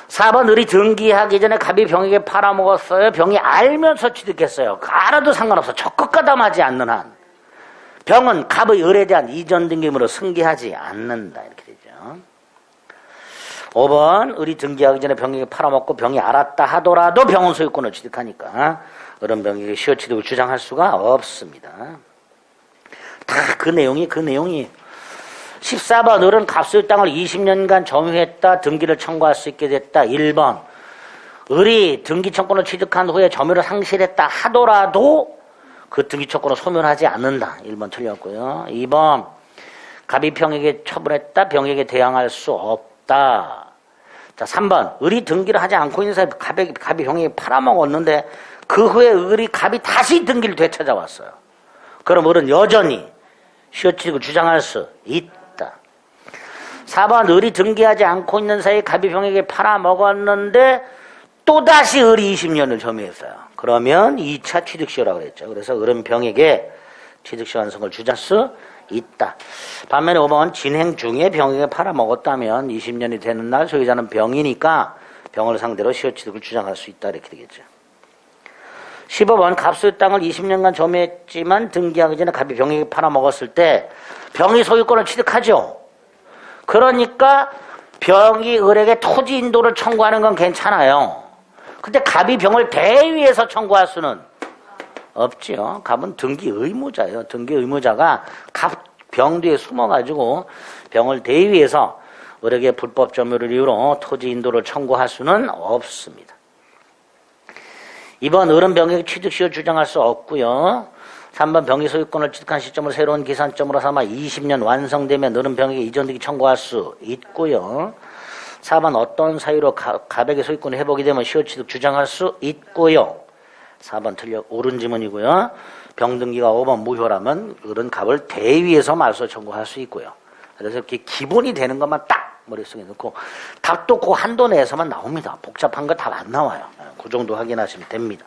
4번 을이 등기하기 전에 갑이 병에게 팔아먹었어요. 병이 알면서 취득했어요. 알아도 상관없어. 적극 가담하지 않는 한 병은 갑의 을에 대한 이전 등기물로 승계하지 않는다. 이렇게 되죠. 5번 을이 등기하기 전에 병에게 팔아먹고 병이 알았다 하더라도 병은 소유권을 취득하니까 을은 병에게 시효 취득을 주장할 수가 없습니다. 다 그 내용이 14번 을은 갑소유 땅을 20년간 점유했다. 등기를 청구할 수 있게 됐다. 1번 을이 등기 청구를 취득한 후에 점유를 상실했다 하더라도 그 등기 청구를 소멸하지 않는다. 1번 틀렸고요. 2번 갑이 병에게 처분했다. 병에게 대항할 수 없다. 자, 3번 을이 등기를 하지 않고 있는 사이에 갑이 병에게 팔아먹었는데 그 후에 을이 갑이 다시 등기를 되찾아왔어요. 그럼 을은 여전히 시효취득을 주장할 수 있다. 4번 을이 등기하지 않고 있는 사이에 갑이 병에게 팔아먹었는데 또다시 을이 20년을 점유했어요. 그러면 2차 취득시효라고 그랬죠. 그래서 을은 병에게 취득시효 완성을 주장할 수 있다. 반면에 5번 진행 중에 병에게 팔아먹었다면 20년이 되는 날 소유자는 병이니까 병을 상대로 시효취득을 주장할 수 있다. 이렇게 되겠죠. 15번 갑소유 땅을 20년간 점유했지만 등기하기 전에 갑이 병에게 팔아먹었을 때 병이 소유권을 취득하죠. 그러니까 병이 을에게 토지 인도를 청구하는 건 괜찮아요. 근데 갑이 병을 대위해서 청구할 수는 없지요. 갑은 등기 의무자예요. 등기 의무자가 병 뒤에 숨어가지고 병을 대위해서 을에게 불법 점유를 이유로 토지 인도를 청구할 수는 없습니다. 2번 을은 병에게 취득시효 주장할 수 없고요. 3번 병이 소유권을 취득한 시점을 새로운 기산점으로 삼아 20년 완성되면 을은 병에게 이전등기 청구할 수 있고요. 4번 어떤 사유로 갑에게 소유권을 회복이 되면 시효취득 주장할 수 있고요. 4번 틀려 옳은 지문이고요. 병등기가 5번 무효라면 을은 갑을 대위해서 말소 청구할 수 있고요. 그래서 이렇게 기본이 되는 것만 딱 머릿속에 넣고 답도 그 한도 내에서만 나옵니다. 복잡한 거 답 안 나와요. 그 정도 확인하시면 됩니다.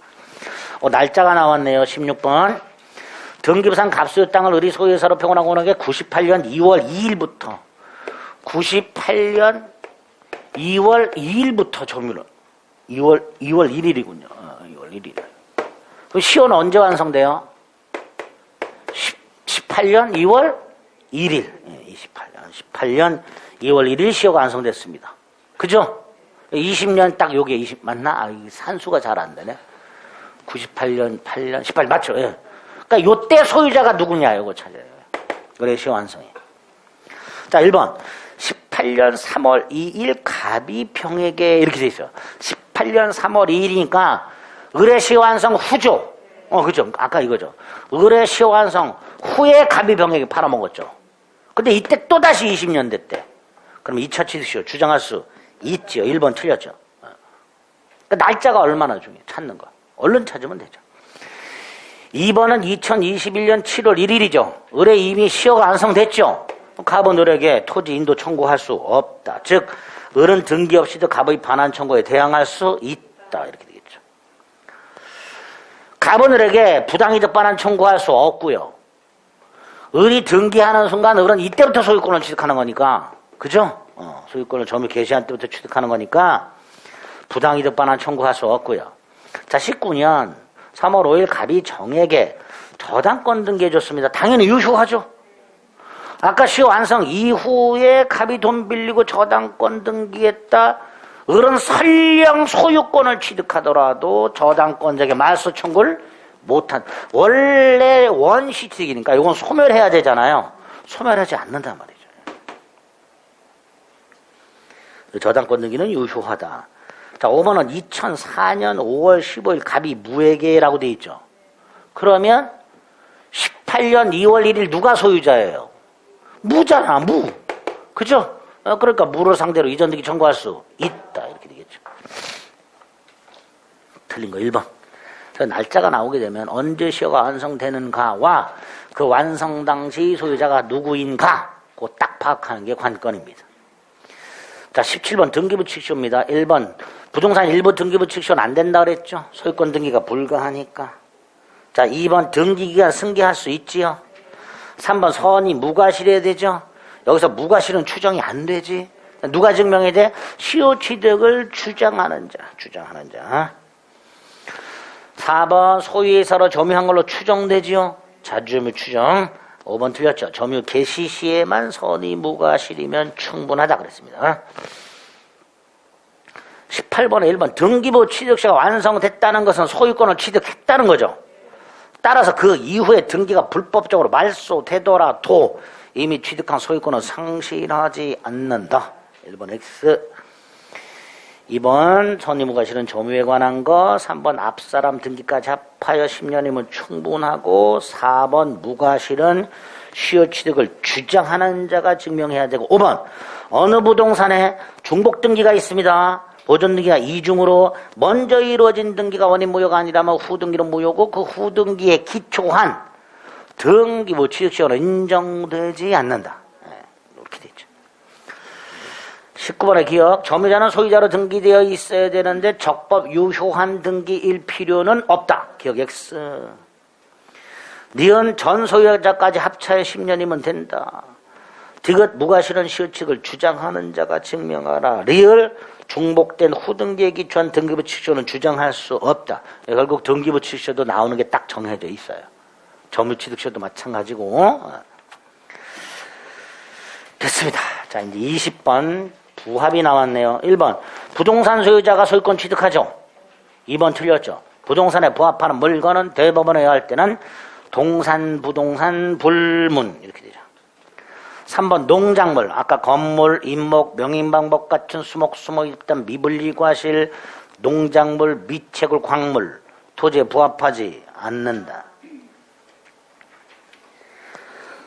날짜가 나왔네요. 16번 등기부상 갑소유 땅을 을이 소유사로 평온하고 나게 98년 2월 2일부터 98년 2월 2일부터 점유를 2월 1일이군요. 2월 1일. 그 시효는 언제 완성돼요? 18년 2월 1일. 18년 2월 1일 시효가 완성됐습니다. 그죠? 20년 딱 요게 20 맞나? 아, 산수가 잘 안 되네. 98년 8년 18 맞죠? 예. 그러니까 요때 소유자가 누구냐 이거 찾아요. 그래 시효 완성이. 자, 1번. 18년 3월 2일 갑이병에게 이렇게 돼 있어요. 18년 3월 2일이니까 의뢰시효 완성 후죠. 그죠? 아까 이거죠. 의뢰시효 완성 후에 갑이병에게 팔아먹었죠. 근데 이때 또다시 20년 됐대. 그럼 2차 취득시효 주장할 수 있지요. 1번 틀렸죠. 그러니까 날짜가 얼마나 중요해. 찾는 거. 얼른 찾으면 되죠. 2번은 2021년 7월 1일이죠. 의뢰 이미 시효가 완성됐죠. 갑은 을에게 토지 인도 청구할 수 없다. 즉 을은 등기 없이도 갑의 반환 청구에 대항할 수 있다. 이렇게 되겠죠. 갑은 을에게 부당이득 반환 청구할 수 없고요. 을이 등기하는 순간 을은 이때부터 소유권을 취득하는 거니까, 그죠? 소유권을 점유 개시한 때부터 취득하는 거니까 부당이득 반환 청구할 수 없고요. 자, 19년 3월 5일 갑이 정에게 저당권 등기해줬습니다. 당연히 유효하죠. 아까 시효 완성 이후에 갑이 돈 빌리고 저당권 등기했다. 을은 설령 소유권을 취득하더라도 저당권자에게 말소 청구를 못한. 원래 원시취득이니까 이건 소멸해야 되잖아요. 소멸하지 않는단 말이죠. 저당권 등기는 유효하다. 자, 5번은 2004년 5월 15일 갑이 무에게라고 돼 있죠. 그러면 18년 2월 1일 누가 소유자예요? 무잖아, 무. 그죠? 그러니까 무를 상대로 이전 등기 청구할 수 있다. 이렇게 되겠죠. 틀린 거 1번. 날짜가 나오게 되면 언제 시효가 완성되는가와 그 완성 당시 소유자가 누구인가 그거 딱 파악하는 게 관건입니다. 자, 17번 등기부 취득시효입니다. 1번 부동산 일부 등기부 취득시효는 안 된다 그랬죠. 소유권 등기가 불가하니까. 자, 2번 등기기간 승계할 수 있지요. 3번 선이 무과실해야 되죠. 여기서 무과실은 추정이 안 되지. 누가 증명해야 돼? 시효 취득을 주장하는 자. 4번 소유의 서로 점유한 걸로 추정되지요. 자주점유 추정. 5번 틀렸죠. 점유 개시 시에만 선이 무과실이면 충분하다 그랬습니다. 18번에 1번 등기부 취득시가 완성됐다는 것은 소유권을 취득했다는 거죠. 따라서 그 이후에 등기가 불법적으로 말소되더라도 이미 취득한 소유권은 상실하지 않는다. 1번 X. 2번 선의무과실은 점유에 관한 거. 3번 앞사람 등기까지 합하여 10년이면 충분하고 4번 무과실은 시효 취득을 주장하는 자가 증명해야 되고 5번 어느 부동산에 중복 등기가 있습니다. 보존 등기가 이중으로 먼저 이루어진 등기가 원인 무효가 아니라면 후등기는 무효고 그 후등기에 기초한 등기부 취득시효는 인정되지 않는다. 이렇게 되죠. 19번의 기억. 점유자는 소유자로 등기되어 있어야 되는데 적법 유효한 등기일 필요는 없다. 기억 X. 니은 전 소유자까지 합차해 10년이면 된다. 디귿 무과실은 시효 취득을 주장하는 자가 증명하라. 리을 중복된 후등기에 기초한 등기부 취득시효는 주장할 수 없다. 결국 등기부 취득시효도 나오는 게 딱 정해져 있어요. 점유 취득시효도 마찬가지고. 됐습니다. 자, 이제 20번 부합이 나왔네요. 1번 부동산 소유자가 소유권 취득하죠. 2번 틀렸죠. 부동산에 부합하는 물건은 대법원에 의할 때는 동산, 부동산, 불문 이렇게 되죠. 3번 농작물, 아까 건물, 임목, 명인방법 같은 수목, 수목일단, 미분리과실, 농작물, 미채굴, 광물, 토지에 부합하지 않는다.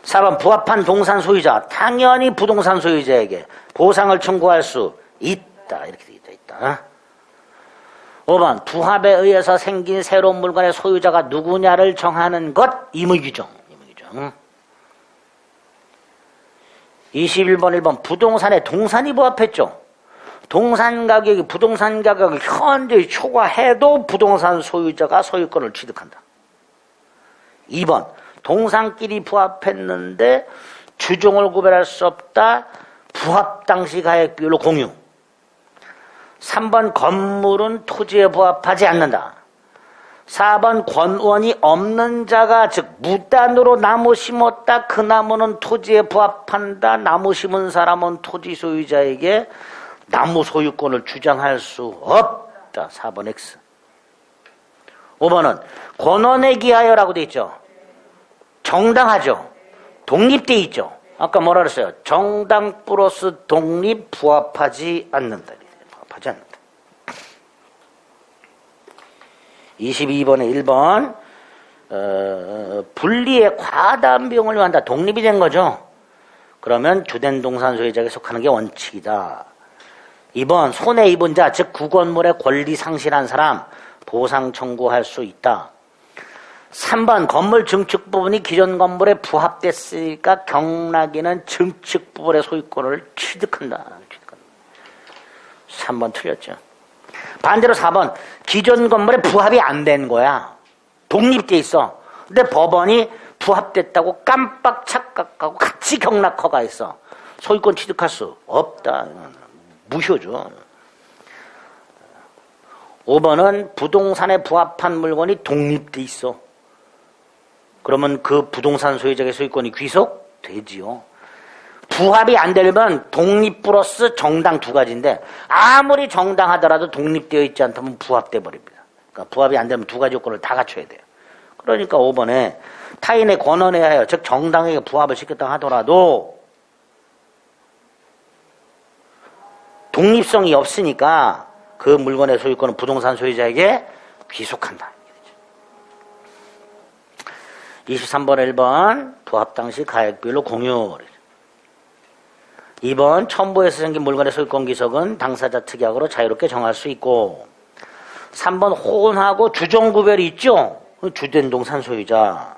4번 부합한 동산 소유자, 당연히 부동산 소유자에게 보상을 청구할 수 있다. 이렇게 되어 있다. 5번 부합에 의해서 생긴 새로운 물건의 소유자가 누구냐를 정하는 것 임의규정. 21번 1번 부동산에 동산이 부합했죠. 동산 가격이 부동산 가격을 현재 초과해도 부동산 소유자가 소유권을 취득한다. 2번 동산끼리 부합했는데 주종을 구별할 수 없다. 부합 당시 가액 비율로 공유. 3번 건물은 토지에 부합하지 않는다. 4번 권원이 없는 자가 즉 무단으로 나무 심었다. 그 나무는 토지에 부합한다. 나무 심은 사람은 토지 소유자에게 나무 소유권을 주장할 수 없다. 4번 X. 5번은 권원에 기하여라고 돼 있죠. 정당하죠. 독립돼 있죠. 아까 뭐라 그랬어요? 정당 플러스 독립 부합하지 않는다. 부합하지 않는다. 22번에 1번 분리의 과다한 비용을 요한다. 독립이 된 거죠. 그러면 주된 동산 소유자에게 속하는 게 원칙이다. 2번 손해 입은 자 즉 구건물의 권리 상실한 사람 보상 청구할 수 있다. 3번 건물 증축 부분이 기존 건물에 부합됐으니까 경락인은 증축 부분의 소유권을 취득한다. 3번 틀렸죠. 반대로 4번 기존 건물에 부합이 안 된 거야. 독립돼 있어. 근데 법원이 부합됐다고 깜빡 착각하고 같이 경락허가 있어. 소유권 취득할 수 없다. 무효죠. 5번은 부동산에 부합한 물건이 독립돼 있어. 그러면 그 부동산 소유자의 소유권이 귀속되지요. 부합이 안 되려면 독립 플러스 정당 두 가지인데 아무리 정당하더라도 독립되어 있지 않다면 부합돼 버립니다. 그러니까 부합이 안 되면 두 가지 요건을 다 갖춰야 돼요. 그러니까 5번에 타인의 권한에 하여 즉 정당에게 부합을 시켰다 하더라도 독립성이 없으니까 그 물건의 소유권은 부동산 소유자에게 귀속한다. 23번에 1번 부합 당시 가액 비율로 공유. 2번 첨부해서 생긴 물건의 소유권 귀속은 당사자 특약으로 자유롭게 정할 수 있고 3번 혼하고 주종 구별이 있죠. 주된 동산 소유자.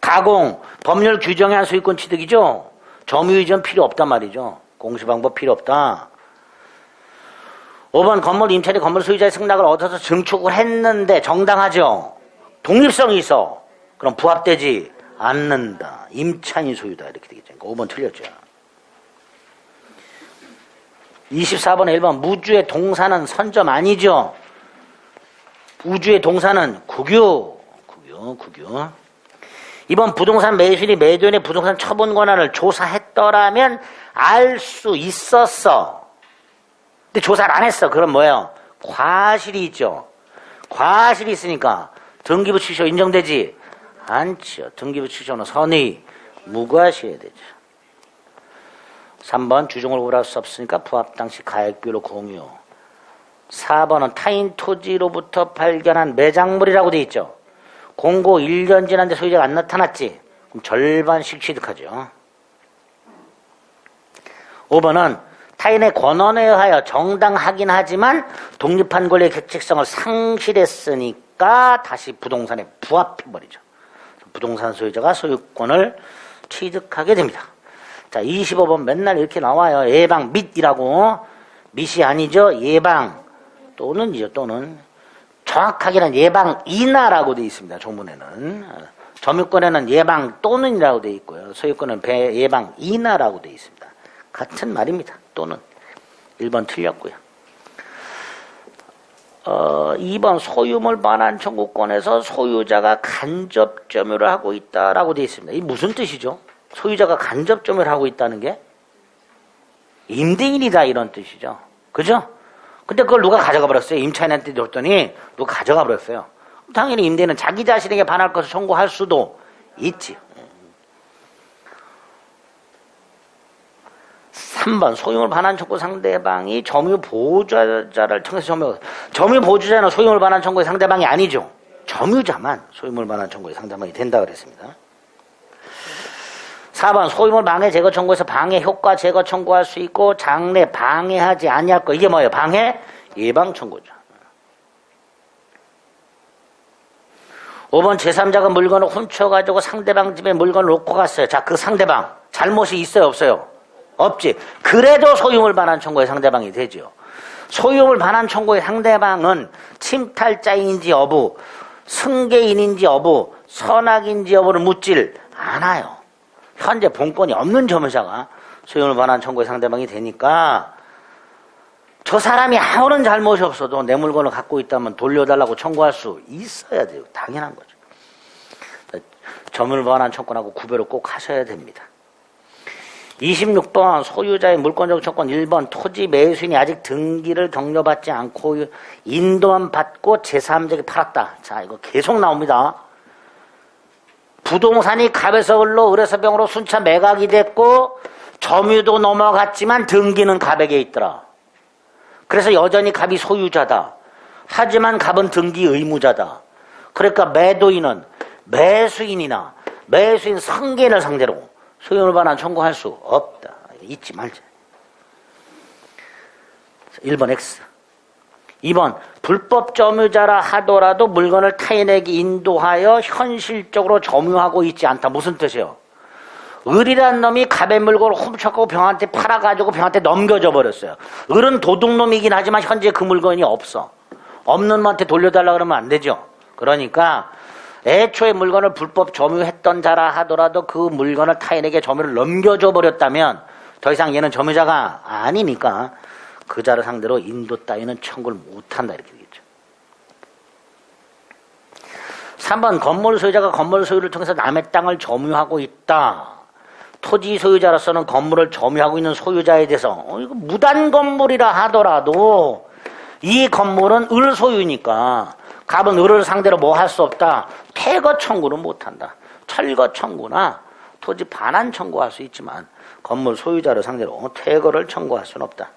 가공 법률 규정에 한 소유권 취득이죠. 점유 이전 필요 없단 말이죠. 공시방법 필요 없다. 5번 건물 임차인이 건물 소유자의 승낙을 얻어서 증축을 했는데 정당하죠. 독립성이 있어. 그럼 부합되지 않는다. 임차인이 소유다. 이렇게 되겠죠. 그러니까 5번 틀렸죠. 24번에 1번 무주의 동사는 선점 아니죠. 우주의 동사는 국유. 2번 부동산 매수인이 매도인의 부동산 처분 권한을 조사했더라면 알 수 있었어. 근데 조사를 안 했어. 그럼 뭐예요? 과실이 있죠. 과실이 있으니까 등기부 취소 인정되지 않죠. 등기부 취소는 선의 무과시해야 되죠. 3번 주종을 구별할 수 없으니까 부합 당시 가액 비율로 공유. 4번은 타인 토지로부터 발견한 매작물이라고 돼 있죠. 공고 1년 지났는데 소유자가 안 나타났지. 그럼 절반씩 취득하죠. 5번은 타인의 권한에 의하여 정당하긴 하지만 독립한 권리의 객체성을 상실했으니까 다시 부동산에 부합해버리죠. 부동산 소유자가 소유권을 취득하게 됩니다. 자, 25번 맨날 이렇게 나와요. 예방 및이라고. 밋이 아니죠. 예방 또는이죠. 또는 정확하게는 예방 이나라고 되어 있습니다. 조문에는. 점유권에는 예방 또는이라고 되어 있고요. 소유권은 예방 이나라고 되어 있습니다. 같은 말입니다. 또는. 1번 틀렸고요. 2번 소유물 반환 청구권에서 소유자가 간접 점유를 하고 있다라고 되어 있습니다. 이 무슨 뜻이죠? 소유자가 간접 점유를 하고 있다는 게 임대인이다 이런 뜻이죠. 그죠? 근데 그걸 누가 가져가 버렸어요. 임차인한테 줬더니 누가 가져가 버렸어요. 당연히 임대인은 자기 자신에게 반할 것을 청구할 수도 있지. 3번 소유물 반환 청구 상대방이 점유 보호자를 청해서 점유 보호자는 소유물 반환 청구의 상대방이 아니죠. 점유자만 소유물 반환 청구의 상대방이 된다 그랬습니다. 4번 소유물 방해 제거 청구에서 방해 효과 제거 청구할 수 있고 장래 방해하지 아니할 거. 이게 뭐예요? 방해 예방 청구죠. 5번 제3자가 물건을 훔쳐가지고 상대방 집에 물건을 놓고 갔어요. 자, 그 상대방 잘못이 있어요? 없어요? 없지. 그래도 소유물 반환 청구의 상대방이 되죠. 소유물 반환 청구의 상대방은 침탈자인지 여부, 승계인인지 여부, 선악인지 여부를 묻질 않아요. 현재 본권이 없는 점유자가 소유물 반환 청구의 상대방이 되니까 저 사람이 아무런 잘못이 없어도 내 물건을 갖고 있다면 돌려달라고 청구할 수 있어야 돼요. 당연한 거죠. 점유물 반환 청구하고 구별을 꼭 하셔야 됩니다. 26번 소유자의 물권적 청구권 1번 토지 매수인이 아직 등기를 격려받지 않고 인도만 받고 제3자에게 팔았다. 자, 이거 계속 나옵니다. 부동산이 갑에서 을로 을에서 병으로 순차 매각이 됐고 점유도 넘어갔지만 등기는 갑에게 있더라. 그래서 여전히 갑이 소유자다. 하지만 갑은 등기 의무자다. 그러니까 매도인은 매수인이나 매수인 승계인을 상대로 소유물 반환 청구할 수 없다. 잊지 말자. 1번 X. 2번 불법 점유자라 하더라도 물건을 타인에게 인도하여 현실적으로 점유하고 있지 않다. 무슨 뜻이에요? 을이란 놈이 갑의 물건을 훔쳐가고 병한테 팔아가지고 병한테 넘겨줘 버렸어요. 을은 도둑놈이긴 하지만 현재 그 물건이 없어. 없는 놈한테 돌려달라 그러면 안 되죠. 그러니까 애초에 물건을 불법 점유했던 자라 하더라도 그 물건을 타인에게 점유를 넘겨줘 버렸다면 더 이상 얘는 점유자가 아니니까 그 자를 상대로 인도 따위는 청구를 못한다 이렇게 되겠죠. 3번 건물 소유자가 건물 소유를 통해서 남의 땅을 점유하고 있다. 토지 소유자로서는 건물을 점유하고 있는 소유자에 대해서 이거 무단 건물이라 하더라도 이 건물은 을 소유니까 갑은 을을 상대로 뭐 할 수 없다. 퇴거 청구는 못한다. 철거 청구나 토지 반환 청구할 수 있지만 건물 소유자를 상대로 퇴거를 청구할 수는 없다.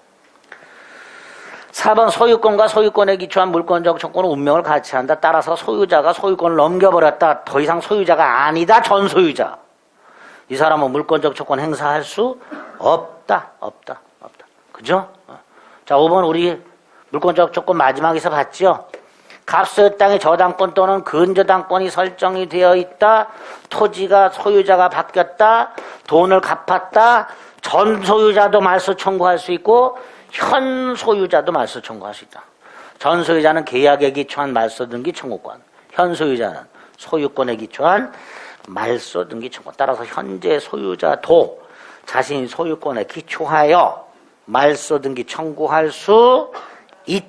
4번 소유권과 소유권에 기초한 물권적 청구는 운명을 같이 한다. 따라서 소유자가 소유권을 넘겨버렸다. 더 이상 소유자가 아니다. 전소유자. 이 사람은 물권적 청구권 행사할 수 없다. 그죠? 자, 5번 우리 물권적 청구권 마지막에서 봤죠? 갑소유 땅의 저당권 또는 근저당권이 설정이 되어 있다. 토지가 소유자가 바뀌었다. 돈을 갚았다. 전 소유자도 말소 청구할 수 있고 현 소유자도 말소 청구할 수 있다. 전 소유자는 계약에 기초한 말소 등기 청구권, 현 소유자는 소유권에 기초한 말소 등기 청구권. 따라서 현재 소유자도 자신이 소유권에 기초하여 말소 등기 청구할 수 있다.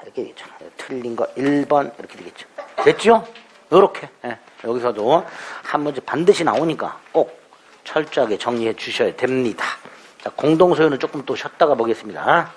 이렇게 되겠죠. 틀린 거 1번 이렇게 되겠죠. 됐죠? 이렇게. 예. 여기서도 한 문제 반드시 나오니까 꼭 철저하게 정리해 주셔야 됩니다. 자, 공동소유는 조금 또 쉬었다가 보겠습니다.